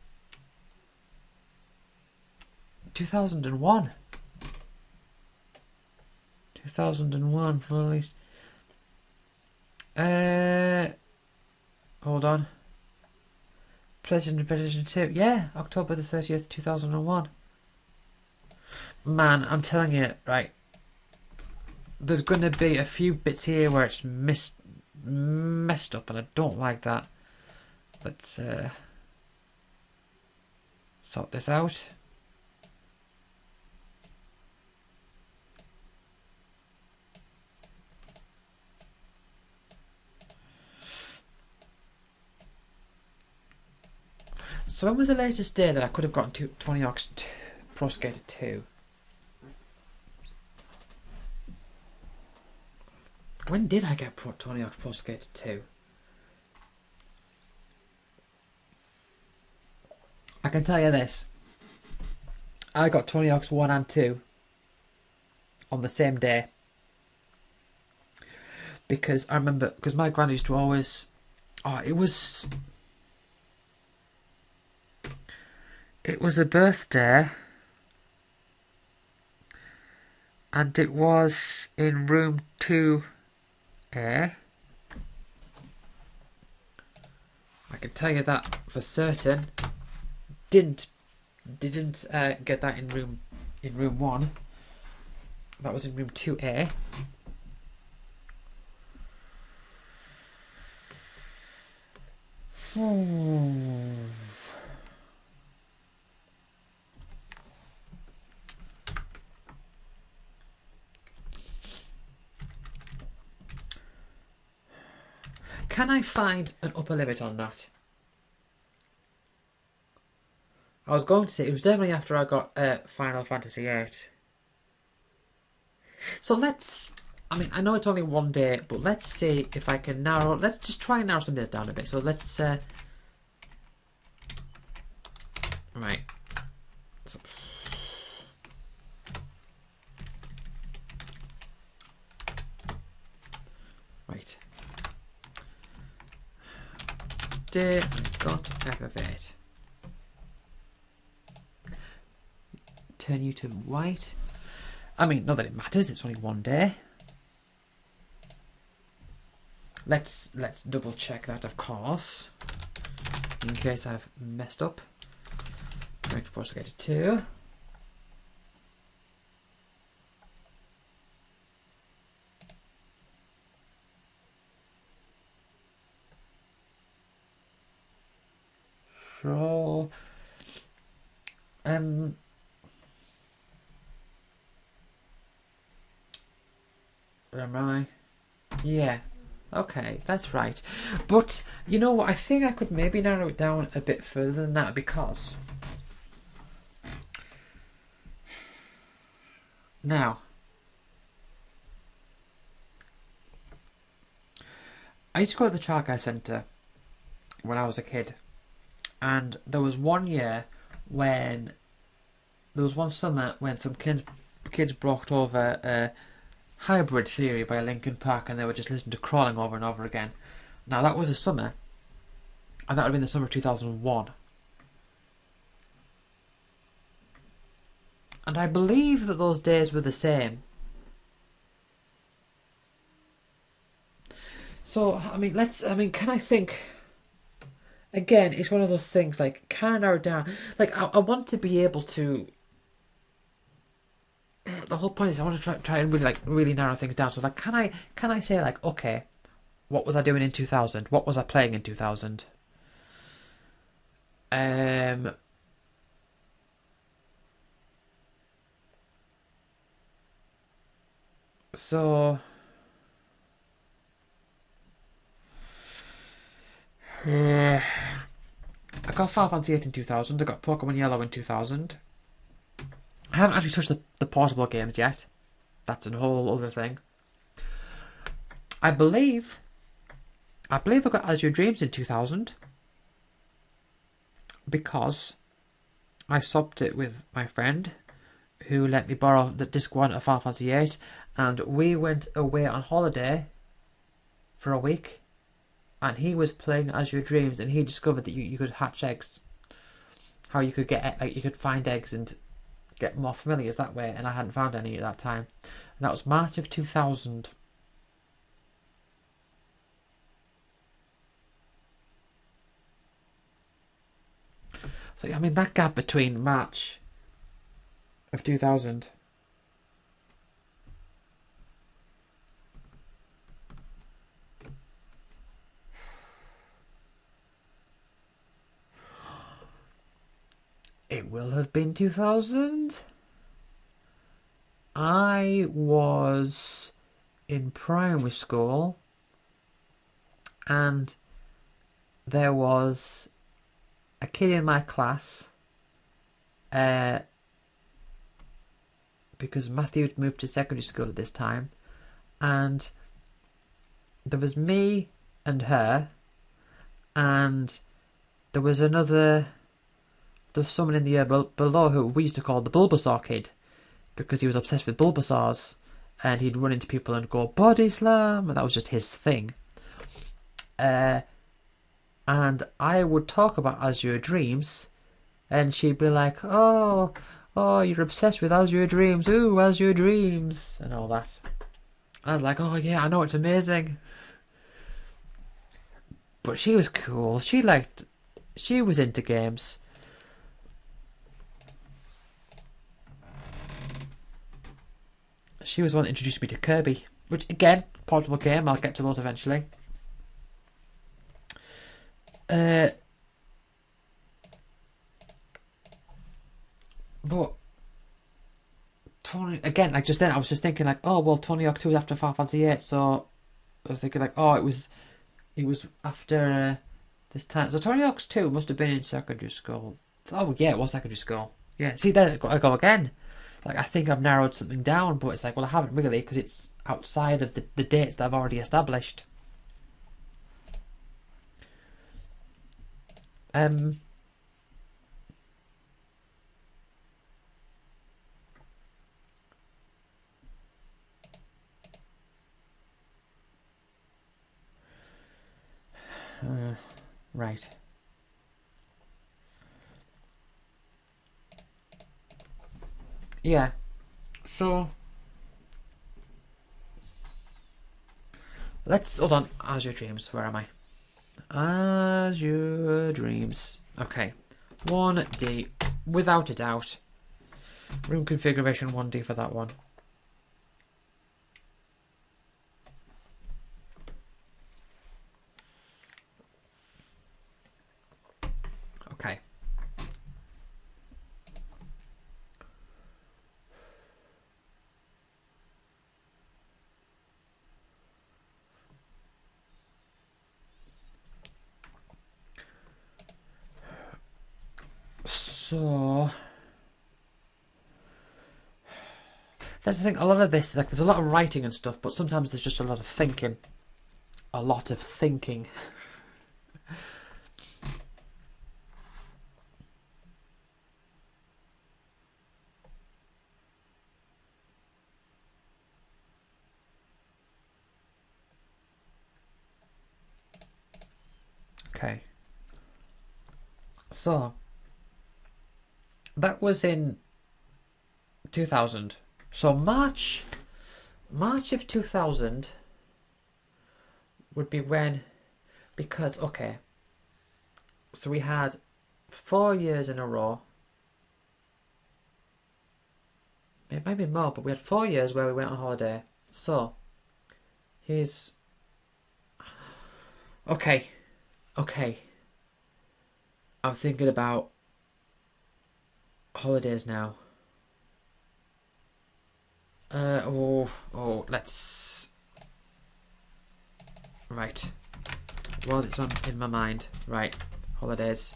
2001. 2001, for at least... Hold on. PlayStation 2. Yeah, October the 30th, 2001. Man, I'm telling you, right... There's going to be a few bits here where it's messed up, and I don't like that. Let's sort this out. So when was the latest day that I could have gotten to Tony Hawk's Pro Skater 2? When did I get Tony Hawk's Pro Skater 2? I can tell you this. I got Tony Hawk's 1 and 2 on the same day. Because I remember, because my granny used to always... Oh, it was a birthday. And it was in room 2A. I can tell you that for certain. Didn't get that in room 1. That was in room 2A. Can I find an upper limit on that? I was going to say, it was definitely after I got Final Fantasy VIII. So let's... I mean, I know it's only one day, but let's see if I can narrow... Let's just try and narrow some days down a bit. So let's... Right. So... Right. Day I got FF8. Turn you to white. I mean, not that it matters, it's only one day. Let's double check that, of course, in case I've messed up. Next Pro Skater 2. So, am I? Yeah. Okay, that's right. But, you know what, I think I could maybe narrow it down a bit further than that, because... Now... I used to go to the childcare centre when I was a kid. And there was one year when... There was one summer when some kids brought over Hybrid Theory by Linkin Park, and they were just listening to Crawling over and over again. Now that was a summer, and that would have been the summer of 2001. And I believe that those days were the same. So, can I think... Again, it's one of those things, like, can I narrow it down? Like, I want to be able to... The whole point is I want to try and really narrow things down. So, like, can I say, like, okay, what was I doing in 2000? What was I playing in 2000? So... I got Final Fantasy 8 in 2000. I got Pokemon Yellow in 2000. I haven't actually touched the portable games yet. That's a whole other thing. I believe I got As Your Dreams in 2000 because I swapped it with my friend who let me borrow the disc 1 of Final Fantasy 8, and we went away on holiday for a week, and he was playing As Your Dreams, and he discovered that you could hatch eggs. How you could get, like, you could find eggs and get more familiars that way, and I hadn't found any at that time. And that was March of 2000. So, I mean, that gap between March of 2000... It will have been 2000. I was in primary school, and there was a kid in my class, because Matthew had moved to secondary school at this time, and there was me and her, and there was someone in the year below who we used to call the Bulbasaur kid, because he was obsessed with Bulbasaurs, and he'd run into people and go body slam, and that was just his thing. And I would talk about As Your Dreams, and she'd be like, oh, you're obsessed with As Your Dreams, ooh, As Your Dreams, and all that. I was like, oh yeah, I know, it's amazing. But she was cool. She was into games. She was the one that introduced me to Kirby, which, again, portable game. I'll get to those eventually. But Tony, again, like just then, I was just thinking like, oh well, Tony Hawk 2 was after Final Fantasy 8, so I was thinking like, oh, it was after this time. So Tony Hawk's 2 must have been in secondary school. Oh yeah, it was secondary school. Yeah, see, there I go again. Like, I think I've narrowed something down, but it's like, well, I haven't really, because it's outside of the dates that I've already established. Right. Yeah. So let's hold on. As Your Dreams. Where am I? As Your Dreams. Okay. 1D, without a doubt. Room configuration 1D for that one. Okay. So that's the thing. A lot of this, like, there's a lot of writing and stuff, but sometimes there's just a lot of thinking. A lot of thinking. Okay. So, that was in 2000. So March of 2000 would be when, because, okay, so we had 4 years in a row. It might be more, but we had 4 years where we went on holiday. So, here's... Okay. I'm thinking about holidays now. Let's... Right. Well, it's on in my mind. Right. Holidays.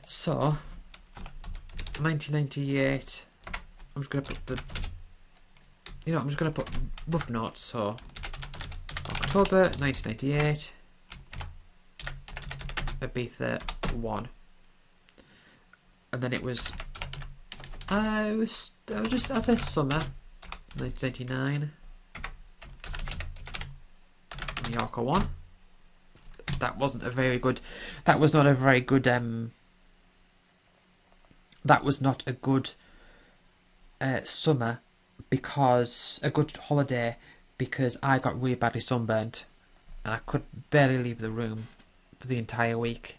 So, 1998... I'm just going to put the... I'm just going to put rough notes, so... October 1998... Ibiza 1. And then it was... I was just... As a summer... 1989... Mallorca 1. That wasn't a very good... That was not a very good... That was not a good... summer, because a good holiday, because I got really badly sunburnt and I could barely leave the room for the entire week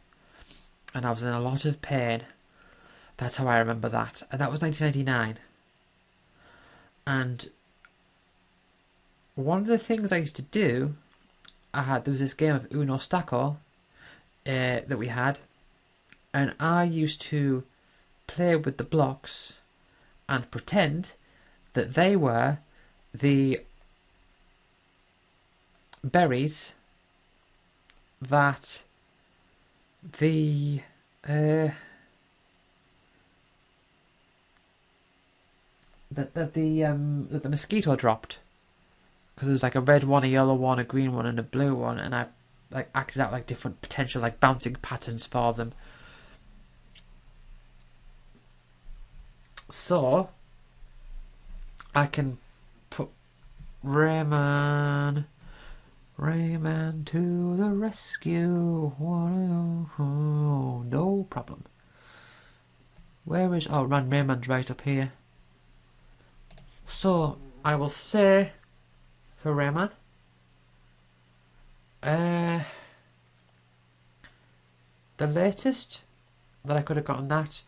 and I was in a lot of pain. That's how I remember that. And that was 1999. And one of the things I used to do, there was this game of Uno Stacco that we had, and I used to play with the blocks and pretend that they were the berries that the that the mosquito dropped, because there was like a red one, a yellow one, a green one, and a blue one, and I like acted out like different potential like bouncing patterns for them. So I can put Rayman to the rescue. No problem. Where is... Oh, Rayman's right up here. So I will say for Rayman, the latest that I could have gotten that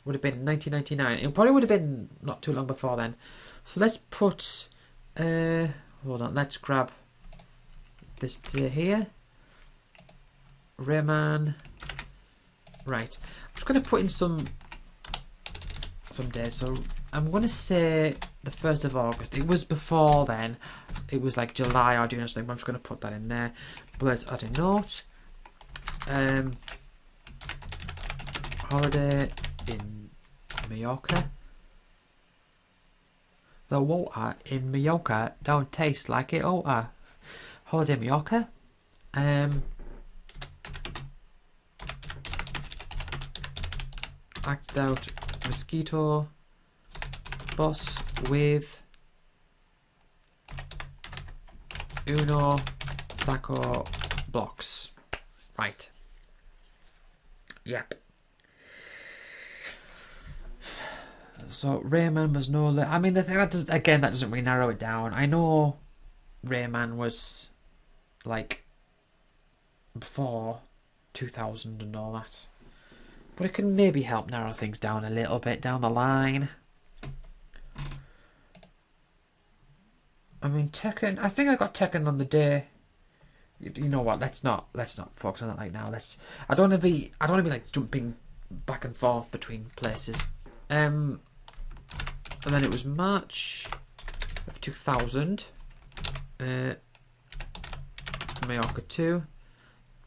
would have been 1999. It probably would have been not too long before then. So let's put... hold on, let's grab this day here. Rayman. Right. I'm just going to put in some days. So I'm going to say the 1st of August. It was before then. It was like July or June or something, but I'm just going to put that in there. But let's add a note. Holiday in Mallorca. The water in Mallorca don't taste like it oughta. Holiday in Mallorca. Acted out mosquito boss with Uno Stacco blocks. Right. Yep. So Rayman was no... I mean, the thing that doesn't really narrow it down. I know Rayman was like before 2000 and all that, but it can maybe help narrow things down a little bit down the line. I mean, Tekken. I think I got Tekken on the day. You know what? Let's not focus on that right now. I don't want to be like jumping back and forth between places. And then it was March of 2000. Mallorca 2.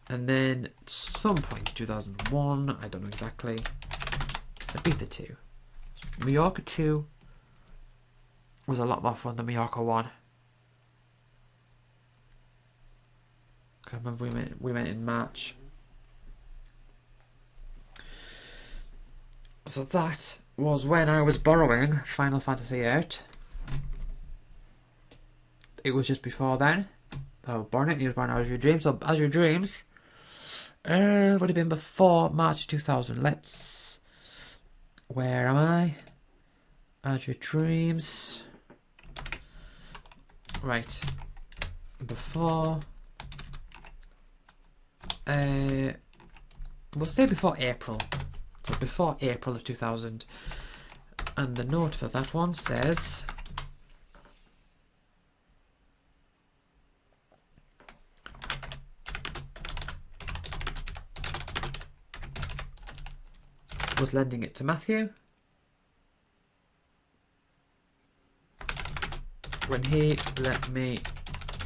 And then at some point in 2001, I don't know exactly, Ibiza 2. Mallorca 2 was a lot more fun than Mallorca 1. Because I remember we went in March. So that was when I was borrowing Final Fantasy VIII. It was just before then that I was born it. He was born As Your Dreams. So As Your Dreams Would have been before March 2000. Let's. Where am I? Add your dreams. Right. Before. We'll say before April. So before April of 2000. And the note for that one says. Was lending it to Matthew when he let me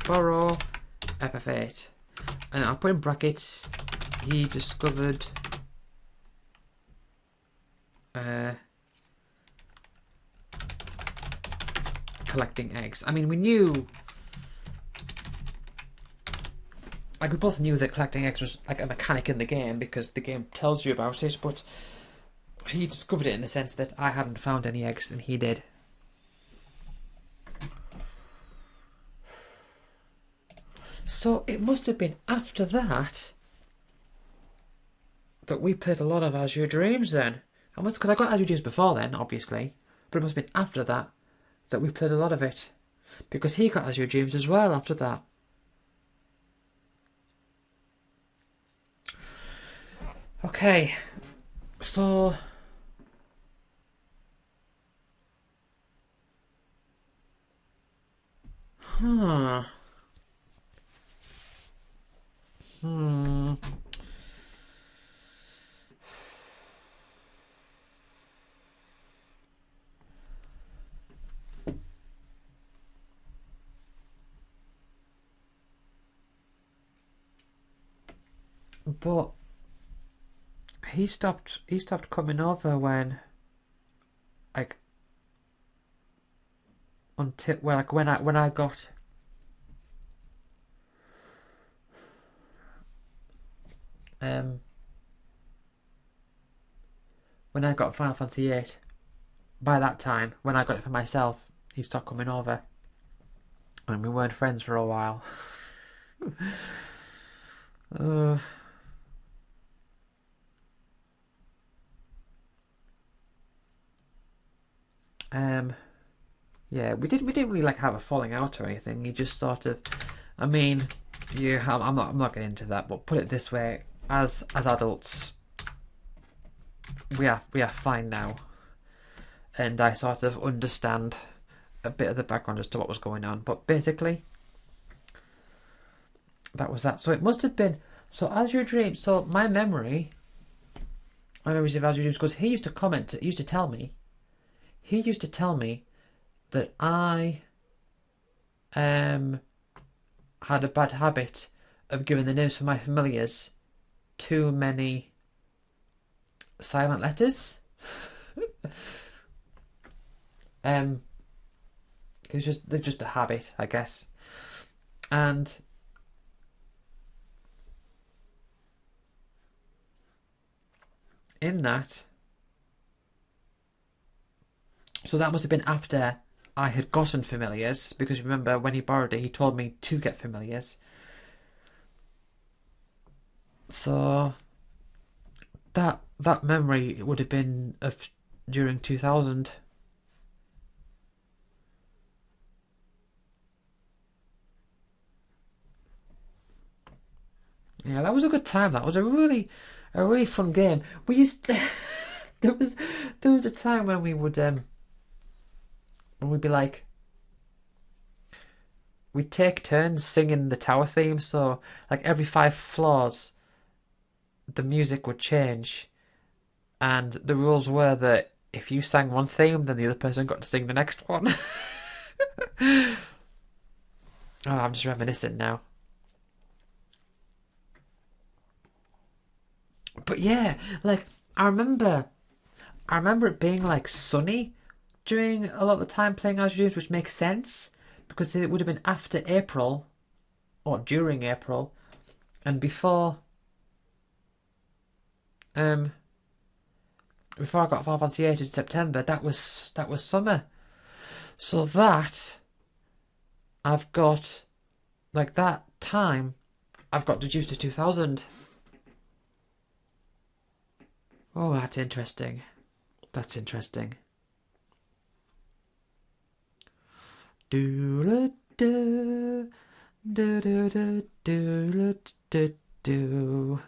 borrow FF8, and I'll put in brackets, he discovered collecting eggs. I mean, we knew, like, we both knew that collecting eggs was like a mechanic in the game because the game tells you about it, but he discovered it in the sense that I hadn't found any eggs and he did. So it must have been after that that we played a lot of Azure Dreams then. Because I got Azure Dreams before then, obviously, but it must have been after that that we played a lot of it. Because he got Azure Dreams as well after that. Okay, so... Huh. But he stopped coming over when, like, until, well, like when I got when I got Final Fantasy VIII. By that time, when I got it for myself, he stopped coming over, and we weren't friends for a while. Yeah, we didn't really like have a falling out or anything. He just sort of, I mean, yeah, I'm not getting into that, but put it this way: as adults, we are fine now, and I sort of understand a bit of the background as to what was going on. But basically, that was that. So it must have been. So Azure Dreams. So my memories of Azure Dreams, because he used to comment. He used to tell me that I had a bad habit of giving the names for my familiars too many silent letters. They're just a habit, I guess. And in that, so that must have been after I had gotten familiars, because remember when he borrowed it, he told me to get familiars. So that memory would have been of during 2000. Yeah, that was a good time. That was a really fun game. We used to, there was a time when we would when we'd be like, we'd take turns singing the tower theme. So like every 5 floors, the music would change, and the rules were that if you sang one theme, then the other person got to sing the next one. Oh, I'm just reminiscing now. But yeah, like I remember it being like sunny during a lot of the time playing Azure Dreams, which makes sense because it would have been after April or during April and before I got Final Fantasy VIII in September. That was summer. So that I've got, like, that time I've got reduced to 2000. Oh, that's interesting. That's interesting. Do do do do do do do do.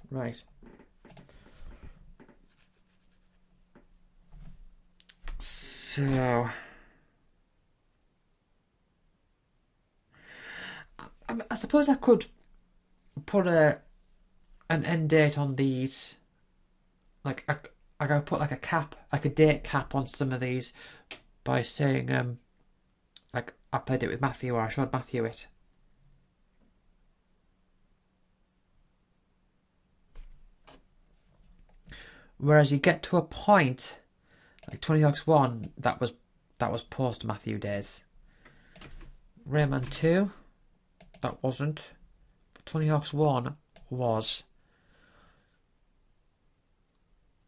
Right. So, I suppose I could put an end date on these. Like I could put like a cap, like a date cap on some of these by saying like I played it with Matthew or I showed Matthew it. Whereas you get to a point like Tony Hawk's 1 that was post Matthew days. Rayman 2 that wasn't. Tony Hawk's 1 was.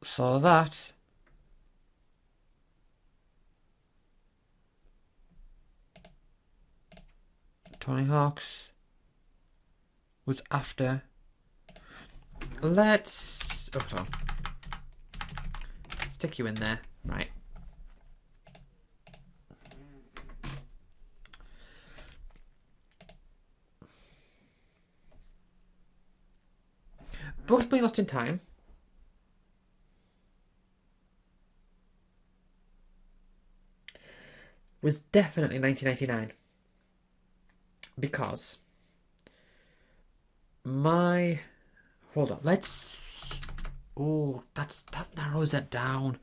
So that Tony Hawk's was after. Let's hold on. Stick you in there, right? Bugs Bunny Lost in Time was definitely 1999 because my hold on, let's that narrows it down.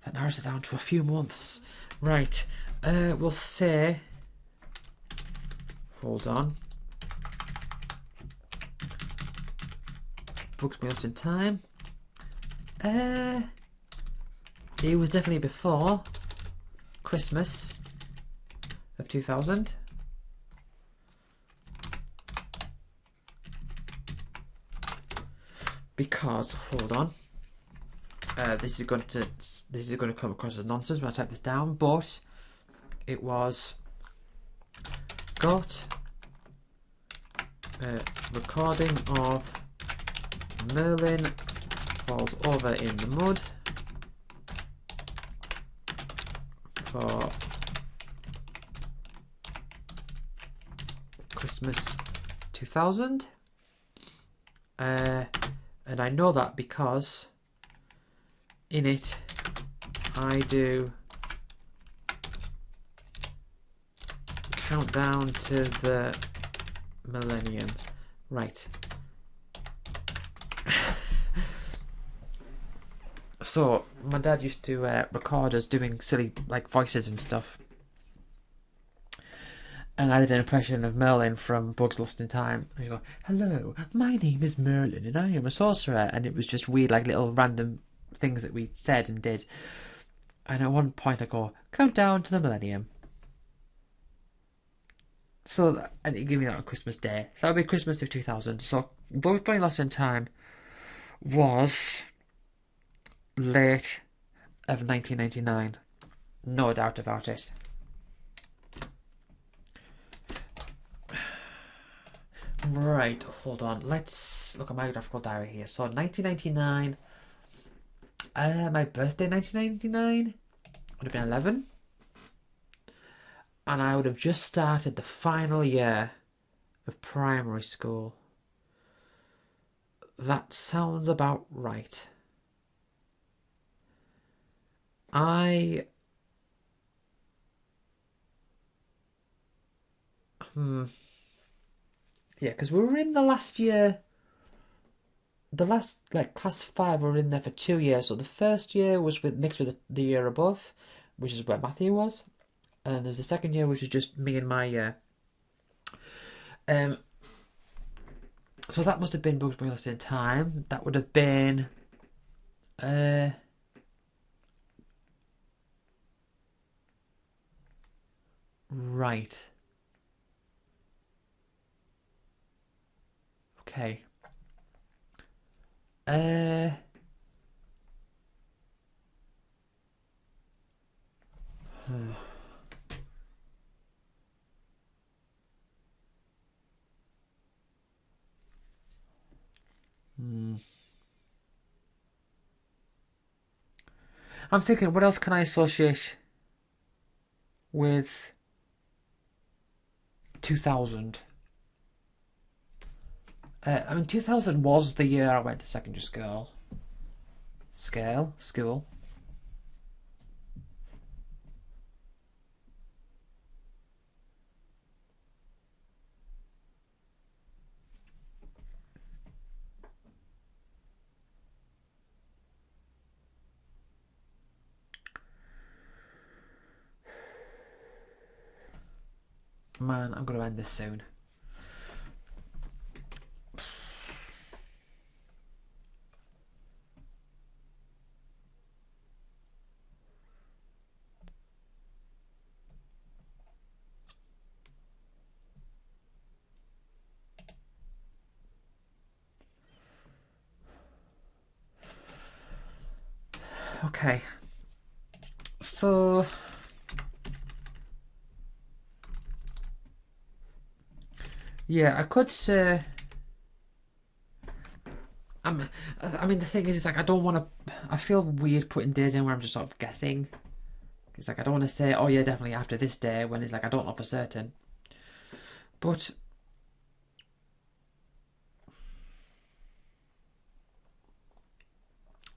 That narrows it down to a few months. Right. We'll say hold on. Bugs Bunny Lost in Time. It was definitely before Christmas of 2000. Because hold on, this is going to come across as nonsense when I type this down, but it was got a recording of Merlin falls over in the mud for Christmas 2000. And I know that because in it I do countdown to the millennium. Right. So my dad used to record us doing silly like voices and stuff. And I did an impression of Merlin from Bugs Lost in Time. And you go, "Hello, my name is Merlin and I am a sorcerer." And it was just weird, like little random things that we said and did. And at one point I go, "Countdown to the millennium." So, and it gave me that on Christmas Day. So that would be Christmas of 2000. So Bugs Bunny Lost in Time was late of 1999. No doubt about it. Right, hold on. Let's look at my graphical diary here. So 1999, my birthday 1999 would have been 11. And I would have just started the final year of primary school. That sounds about right. Yeah, because we were in the last year. The last, like, class 5 we were in there for 2 years. So the first year was mixed with the year above, which is where Matthew was. And then there's the second year, which is just me and my year. So that must have been Bugs Bunny Lost in Time. That would have been right. Okay. I'm thinking, what else can I associate with 2000? I mean, 2000 was the year I went to secondary school. School. Man, I'm going to end this soon. Okay. So... yeah, I could say... I mean, the thing is, it's like, I don't want to... I feel weird putting days in where I'm just sort of guessing. It's like, I don't want to say, oh yeah, definitely after this day, when it's like, I don't know for certain. But...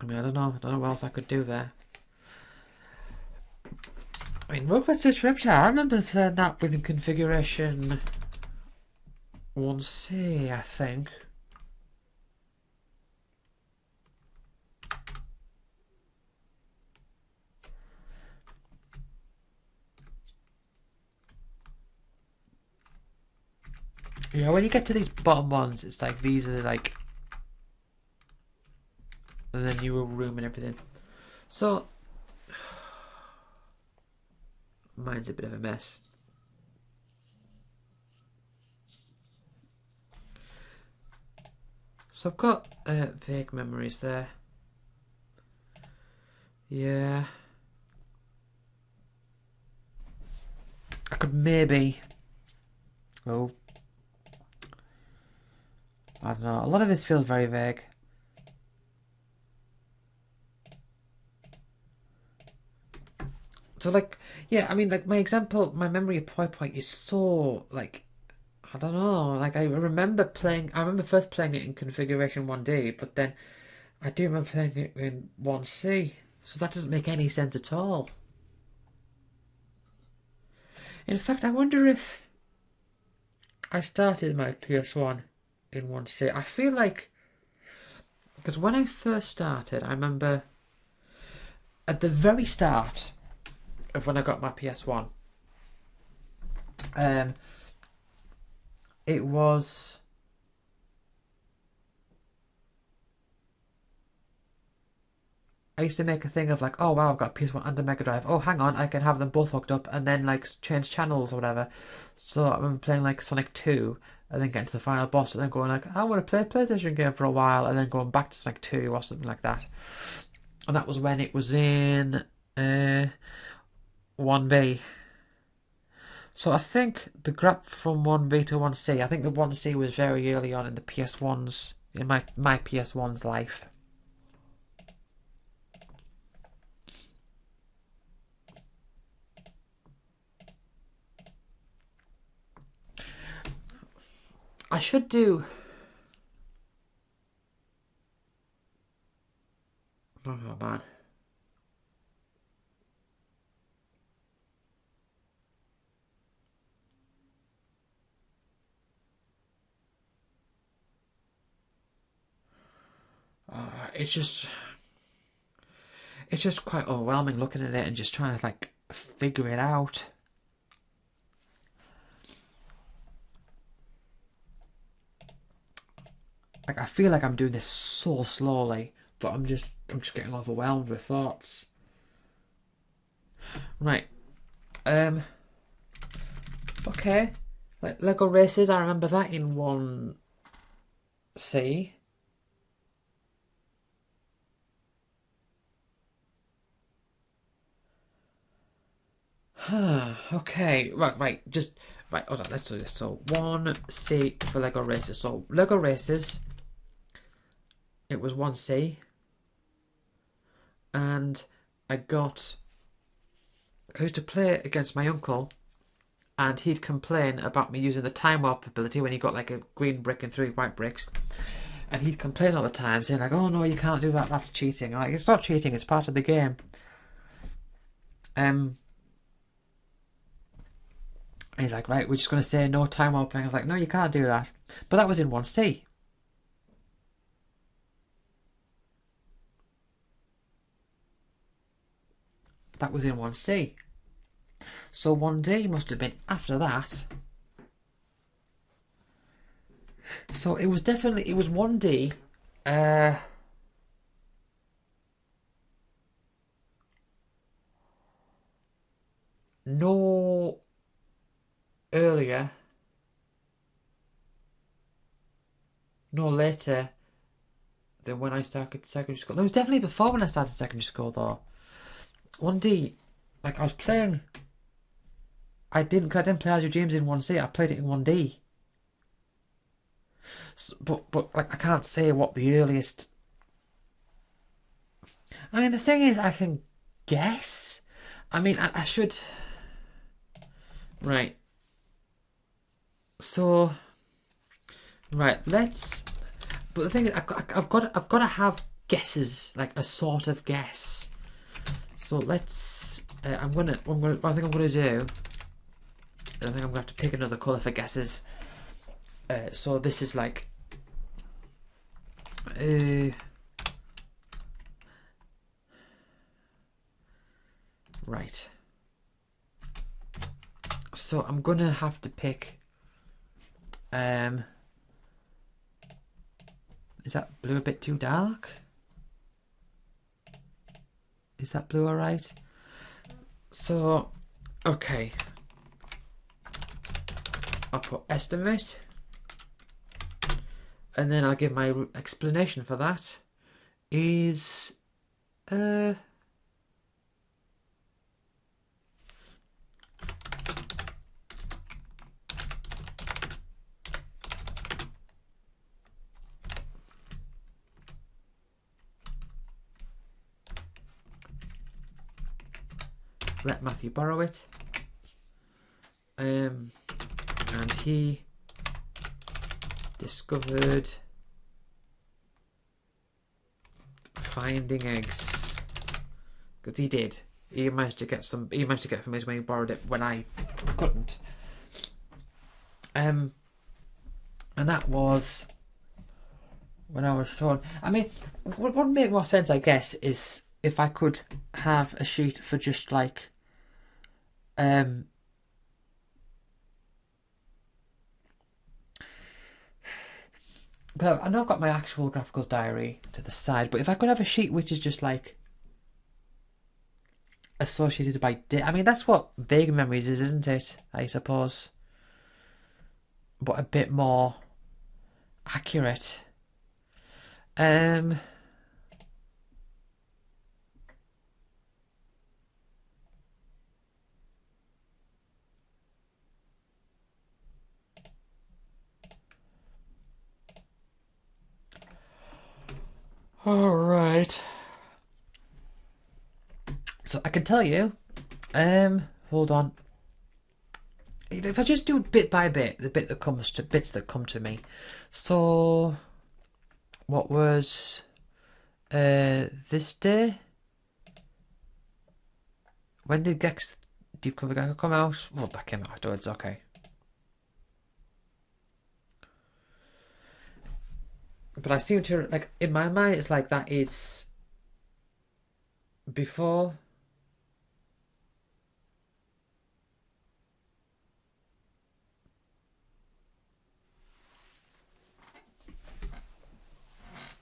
I mean, I don't know what else I could do there. I mean, Rogue Scripture, I remember playing that within configuration 1C, I think. Yeah, when you get to these bottom ones, it's like, these are like... and then you will room and everything. So... mine's a bit of a mess. So I've got vague memories there. Yeah. I could maybe... oh. I don't know. A lot of this feels very vague. So, like, yeah, I mean, like, my memory of Poi Poi is so, like, I don't know, like, I remember first playing it in configuration 1D, but then I do remember playing it in 1C, so that doesn't make any sense at all. In fact, I wonder if I started my PS1 in 1C. I feel like, because when I first started, I remember at the very start of when I got my PS1, it was... I used to make a thing of like, oh wow, I've got a PS1 and a Mega Drive. Oh, hang on, I can have them both hooked up and then like change channels or whatever. So I remember playing like Sonic 2 and then getting to the final boss and then going like, I want to play a PlayStation game for a while and then going back to Sonic 2 or something like that. And that was when it was in 1B. So I think the grab from 1B to 1C, I think the 1C was very early on in the PS1's, in my PS1's life. I should do... oh man. It's just quite overwhelming looking at it and just trying to like figure it out. Like, I feel like I'm doing this so slowly that I'm just getting overwhelmed with thoughts. Right. Okay. Like Lego Races, I remember that in 1C. Okay. Right. Just right. Hold on. Let's do this. So 1C for Lego Races. So Lego Races. It was 1C. And I I used to play against my uncle, and he'd complain about me using the time warp ability when he got like a green brick and 3 white bricks. And he'd complain all the time, saying like, "Oh no, you can't do that. That's cheating." I'm like, it's not cheating. It's part of the game. He's like, "Right, we're just going to say no time warping." I was like, "No, you can't do that." But that was in 1C. That was in 1C. So 1D must have been after that. So it was 1D. No earlier, no later than when I started secondary school. No, it was definitely before when I started secondary school though. 1D, like I was playing. I didn't play As Your Dreams in 1C. I played it in 1D. So, but like I can't say what the earliest. I mean, the thing is, I can guess. I mean, I should. Right. So, right. Let's. But the thing is, I've got to have guesses, like a sort of guess. So let's. What I think I'm gonna do. I think I'm gonna have to pick another colour for guesses. So this is like. Right. So I'm gonna have to pick. Is that blue a bit too dark? Is that blue alright? So, okay. I'll put estimate. And then I'll give my explanation for that. Is... let Matthew borrow it. And he discovered finding eggs. Because he did. He managed to get some. He managed to get from his when he borrowed it when I couldn't. And that was when I was shown. I mean, what would make more sense, I guess, is if I could have a sheet for just like, but I know I've got my actual graphical diary to the side. But if I could have a sheet which is just like associated by date. I mean, that's what vague memories is, isn't it? I suppose. But a bit more accurate. All right. So I can tell you. Hold on. If I just do bit by bit, the bits that come to me. So, what was this day? When did Gex Deep Cover Gecko come out? Well, that came out afterwards. Okay. But I seem to like in my mind, it's like that is before.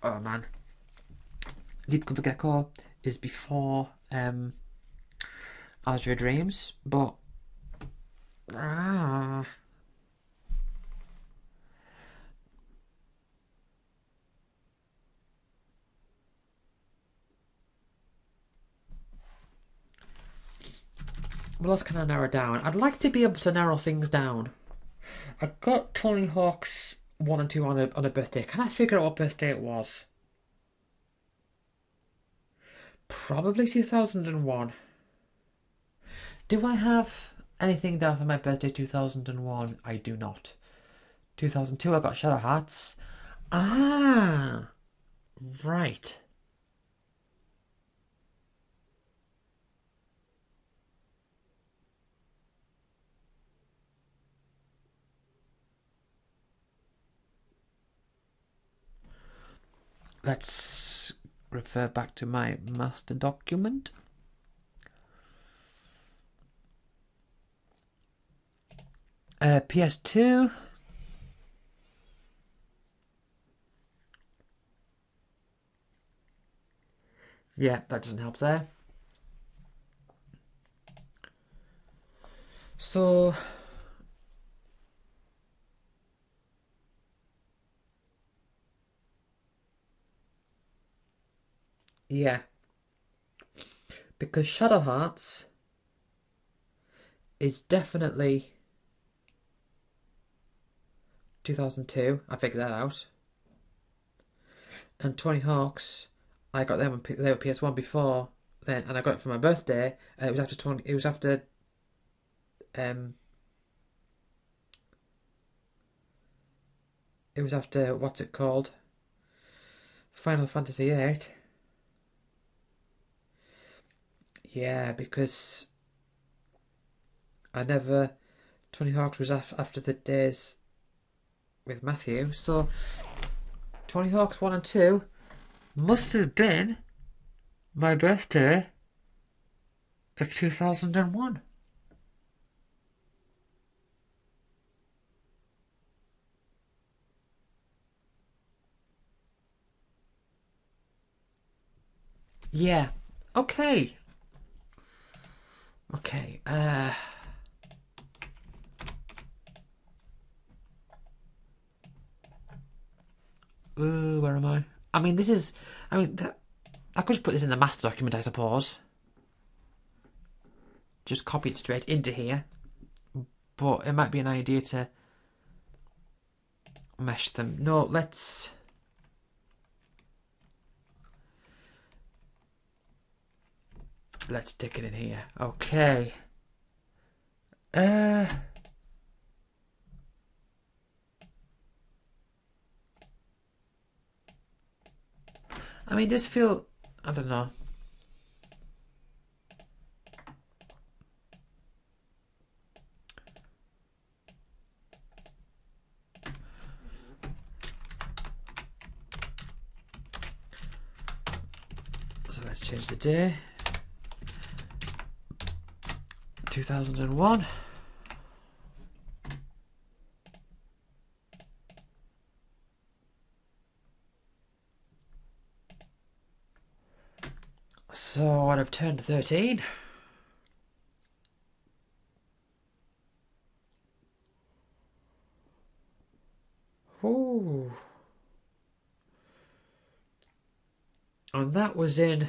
Oh man, Deep Cover Gecko is before As Your Dreams, but what else can I narrow down? I'd like to be able to narrow things down. I got Tony Hawk's 1 and 2 on a birthday. Can I figure out what birthday it was? Probably 2001. Do I have anything down for my birthday 2001? I do not. 2002 I got Shadow Hearts. Ah, right. Let's refer back to my master document. PS2. Yeah, that doesn't help there. So, yeah. Because Shadow Hearts is definitely 2002. I figured that out. And Tony Hawk's, I got them when they were PS1 before then, and I got it for my birthday. And it was after 20. It was after. It was after what's it called? Final Fantasy VIII. Yeah, because I never. Tony Hawk's was after the days with Matthew, so Tony Hawk's 1 and 2 must have been my birthday of 2001. Yeah. Okay. Okay. Ooh, where am I? I mean, this is. I mean, I could just put this in the master document, I suppose. Just copy it straight into here. But it might be an idea to mesh them. No, let's stick it in here. Okay. I mean, just feel. I don't know. So let's change the day. 2001. So I'd have turned 13. Ooh. And that was in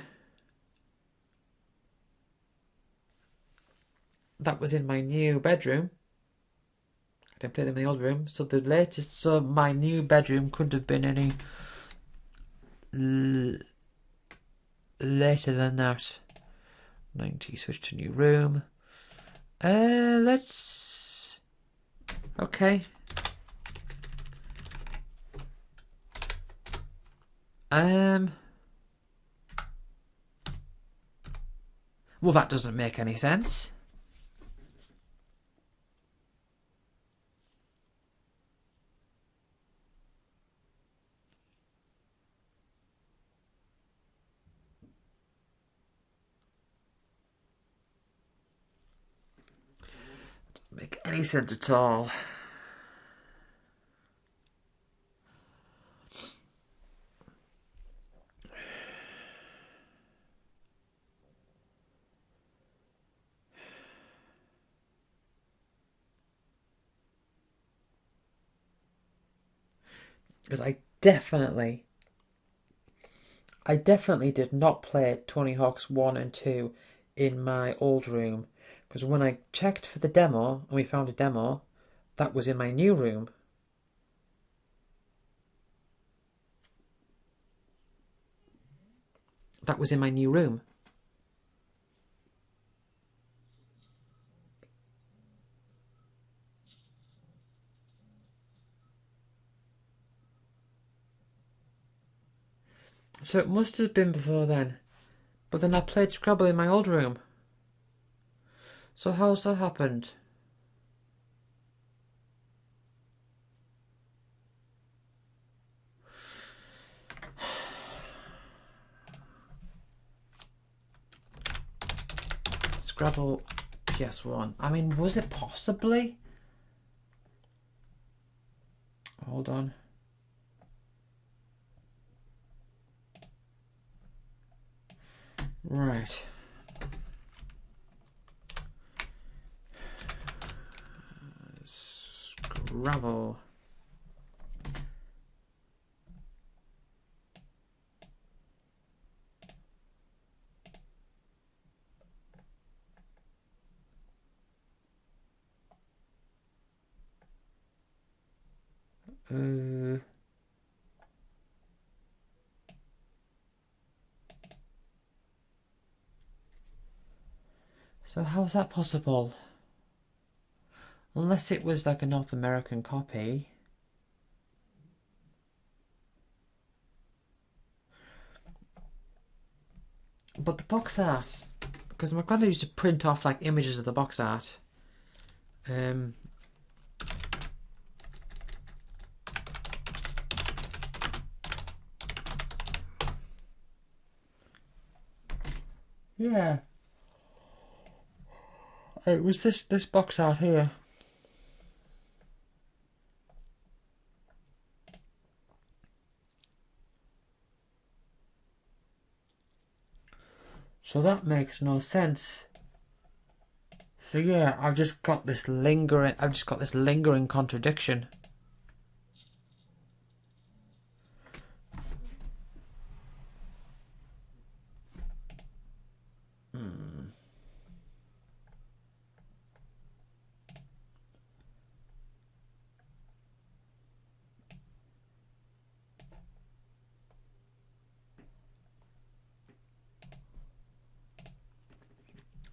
my new bedroom. I didn't play them in the old room. So the latest, so my new bedroom couldn't have been any later than that. 90, switch to new room. Let's. Okay. Well, that doesn't make any sense. Doesn't make any sense at all. Because I definitely did not play Tony Hawk's 1 and 2 in my old room. Because when I checked for the demo, and we found a demo, that was in my new room. That was in my new room. So it must have been before then. But then I played Scrabble in my old room. So how's that happened? Scrabble PS1. I mean, was it possibly? Hold on. Right. Scrabble. So how's that possible? Unless it was like a North American copy. But the box art, because my grandma used to print off like images of the box art. Yeah. It was this box art here. So that makes no sense. So yeah, I've just got this lingering contradiction.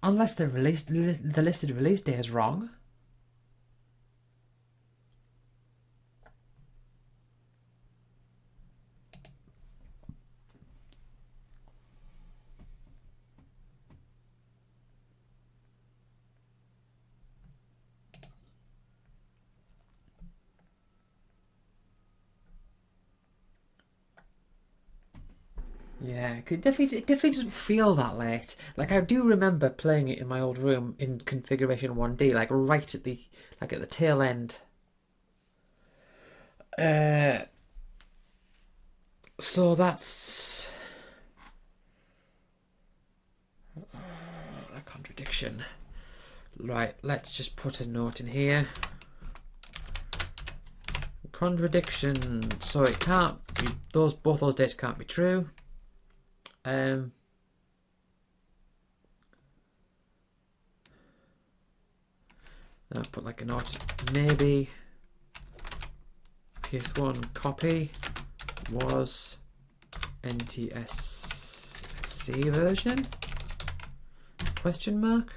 Unless the listed release date is wrong. Yeah, 'cause it definitely doesn't feel that late. Like I do remember playing it in my old room in configuration 1D, like right at the tail end. So that's a contradiction. Right, let's just put a note in here. Contradiction. So it can't be both those dates can't be true. I'll put like a note. Maybe PS1 copy was NTSC version? Question mark?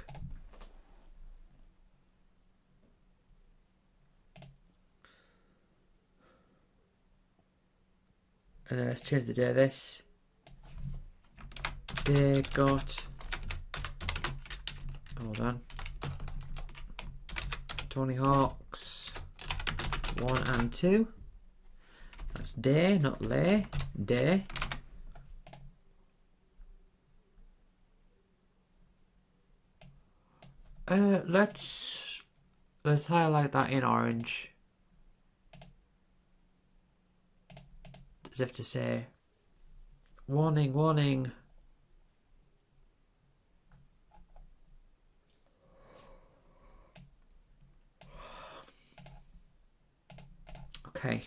And then let's change the day of this. They got, hold on, Tony Hawk's 1 and 2. That's day, not lay. Day. Let's highlight that in orange. As if to say, warning, warning. Okay.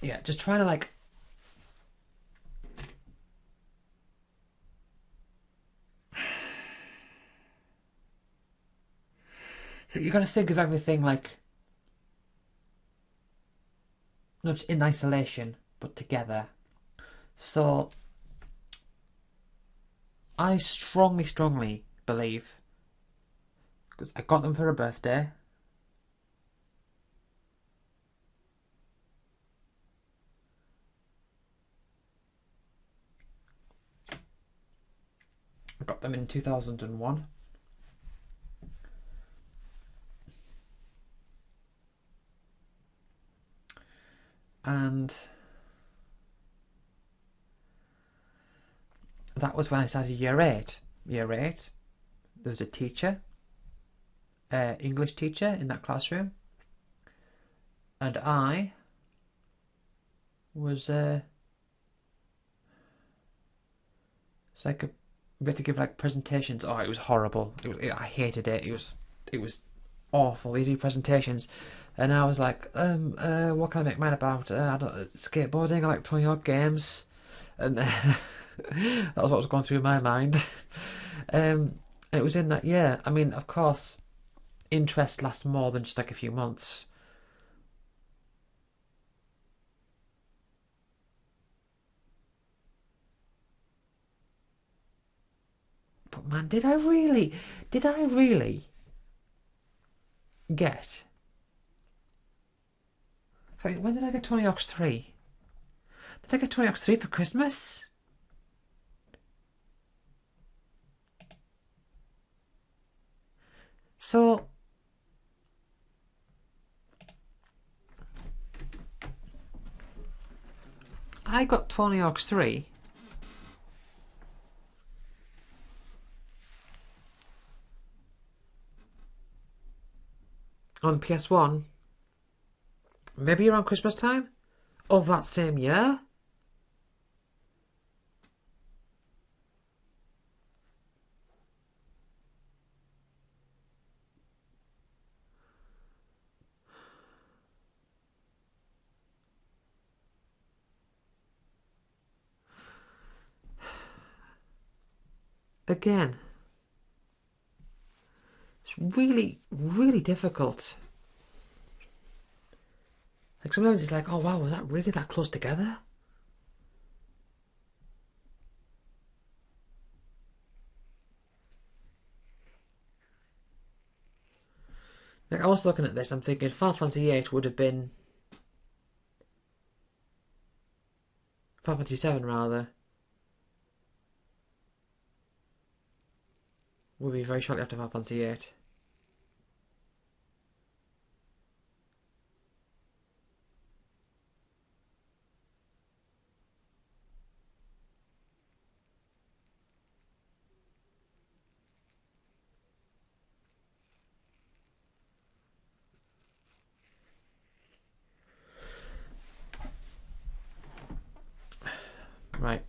Yeah, just trying to like so you got to think of everything like not in isolation but together. So I strongly believe because I got them for a birthday. I got them in 2001. And that was when I started year 8. Year 8, there was a teacher, English teacher in that classroom. And I was, it's like we had to give like presentations. Oh, it was horrible. I hated it. It was awful. We do presentations, and I was like, what can I make mine about? I don't skateboarding. I like 20-odd games, and that was what was going through my mind. And it was in that year. I mean, of course, interest lasts more than just like a few months. But man, did I really get? Sorry, when did I get Tony Hawk's 3? Did I get Tony Hawk's 3 for Christmas? So I got Tony Hawk's 3 on PS1 maybe around Christmas time of that same year. Again, it's really, really difficult. Like sometimes it's like, oh wow, was that really that close together? Like I was looking at this, I'm thinking Final Fantasy VIII would have been Final Fantasy VII rather. Would be very shortly after Final Fantasy VIII. Right.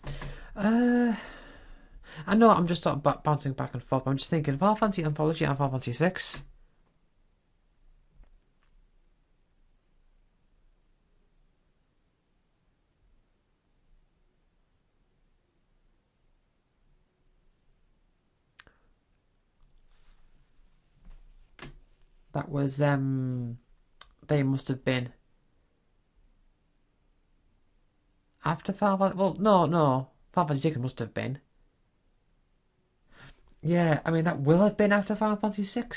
I know I'm just sort of bouncing back and forth, but I'm just thinking Final Fantasy Anthology and Final Fantasy VI. That was they must have been after Final Fantasy. Well, no, Final Fantasy VI must have been. Yeah, I mean that will have been after Final Fantasy VI.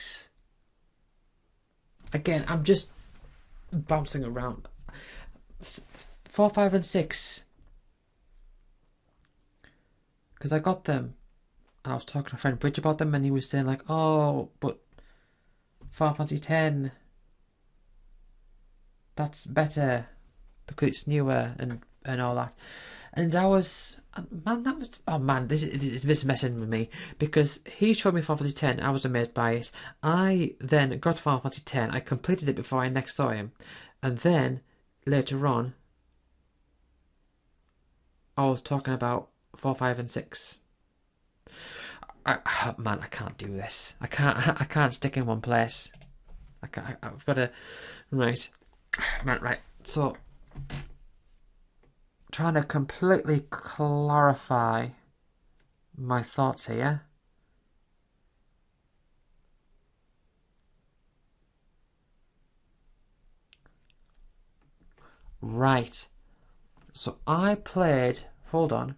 Again, I'm just bouncing around. 4, 5, and 6. Because I got them, and I was talking to a friend Bridge about them, and he was saying like, "Oh, but Final Fantasy 10, that's better because it's newer and all that." And I was, man, that was, oh man, this is messing with me because he showed me Final Fantasy 10. I was amazed by it. I then got Final Fantasy 10. I completed it before I next saw him, and then later on, I was talking about 4, 5, and 6. Man, I can't do this. I can't stick in one place. I've got to. Right, man, right. So, trying to completely clarify my thoughts here. Right. So I played. Hold on.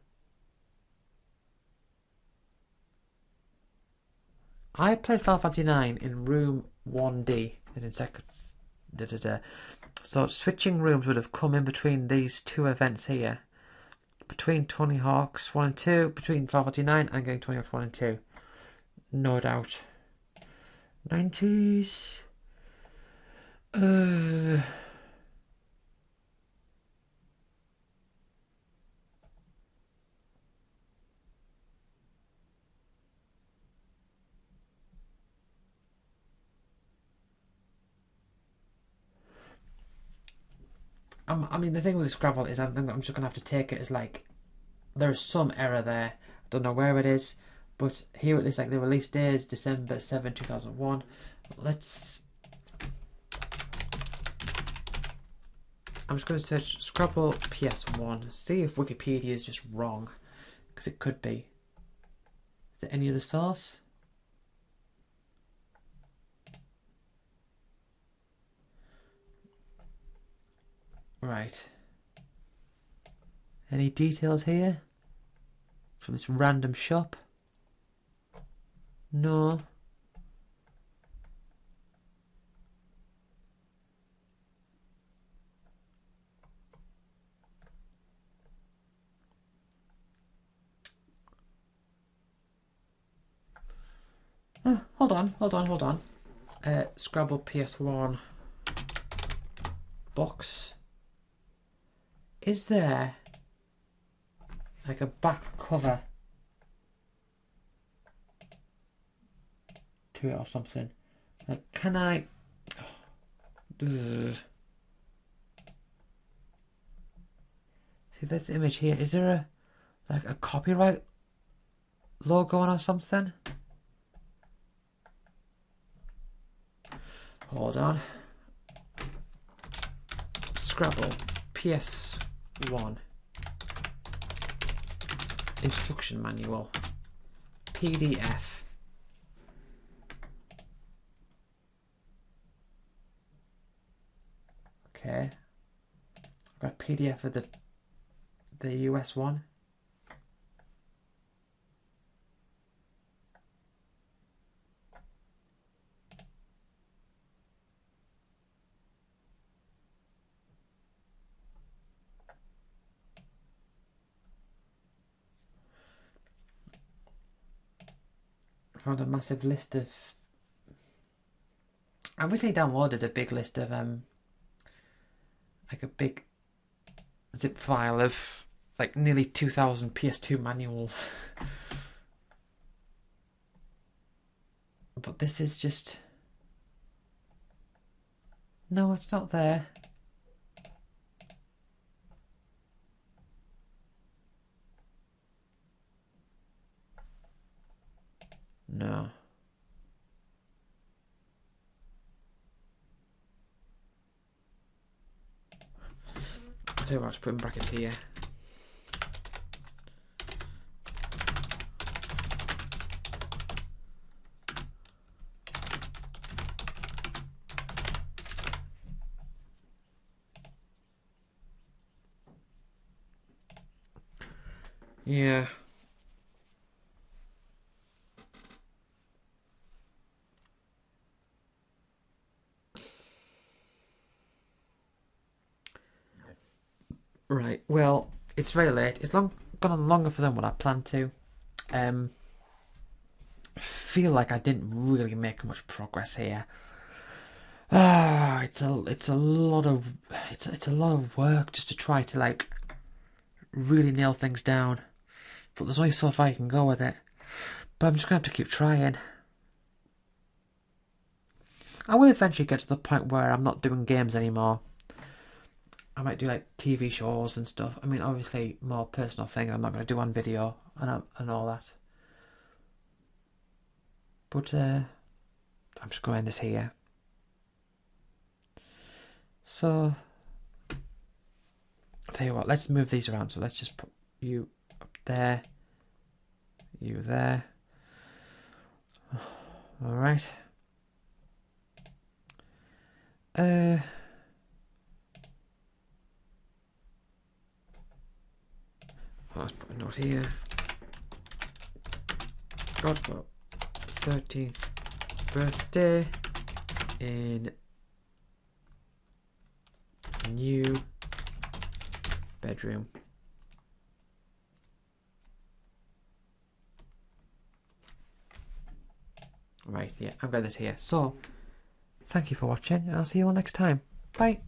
I played Final Fantasy 9 in room 1D, as in seconds. So switching rooms would have come in between these two events here. Between Tony Hawk's 1 and 2, between Final Fantasy 9 and getting Tony Hawk's 1 and 2. No doubt. 90s. I mean, the thing with the Scrabble is I'm just going to have to take it as like, there is some error there. I don't know where it is, but here it is like the release date is December 7, 2001. I'm just going to search Scrabble PS1, see if Wikipedia is just wrong, because it could be. Is there any other source? Right. Any details here from this random shop? No. Hold on. Scrabble PS1 box. Is there like a back cover to it or something? Like, can I? Ugh. See this image here. Is there a copyright logo on or something? Hold on. Scrabble PS1 instruction manual PDF. Okay, I've got a PDF of the US one. Found a massive list of. I recently downloaded a big list of like a big zip file of like nearly 2,000 PS2 manuals. But this is just. No, it's not there. No. I'll tell you what, I'll just put in brackets here. Yeah. Right, well, it's very late. It's gone on longer for than what I planned to. Feel like I didn't really make much progress here. It's a lot of it's a lot of work just to try to like really nail things down. But there's only so far you can go with it. But I'm just gonna have to keep trying. I will eventually get to the point where I'm not doing games anymore. I might do like TV shows and stuff. I mean, obviously more personal things I'm not going to do on video and all that. But I'm just going to end this here. So I'll tell you what, let's move these around. So let's just put you up there, you there. All right. Let's put a note here. God, 13th birthday in new bedroom. Right, yeah, I've got this here. So, thank you for watching, and I'll see you all next time. Bye.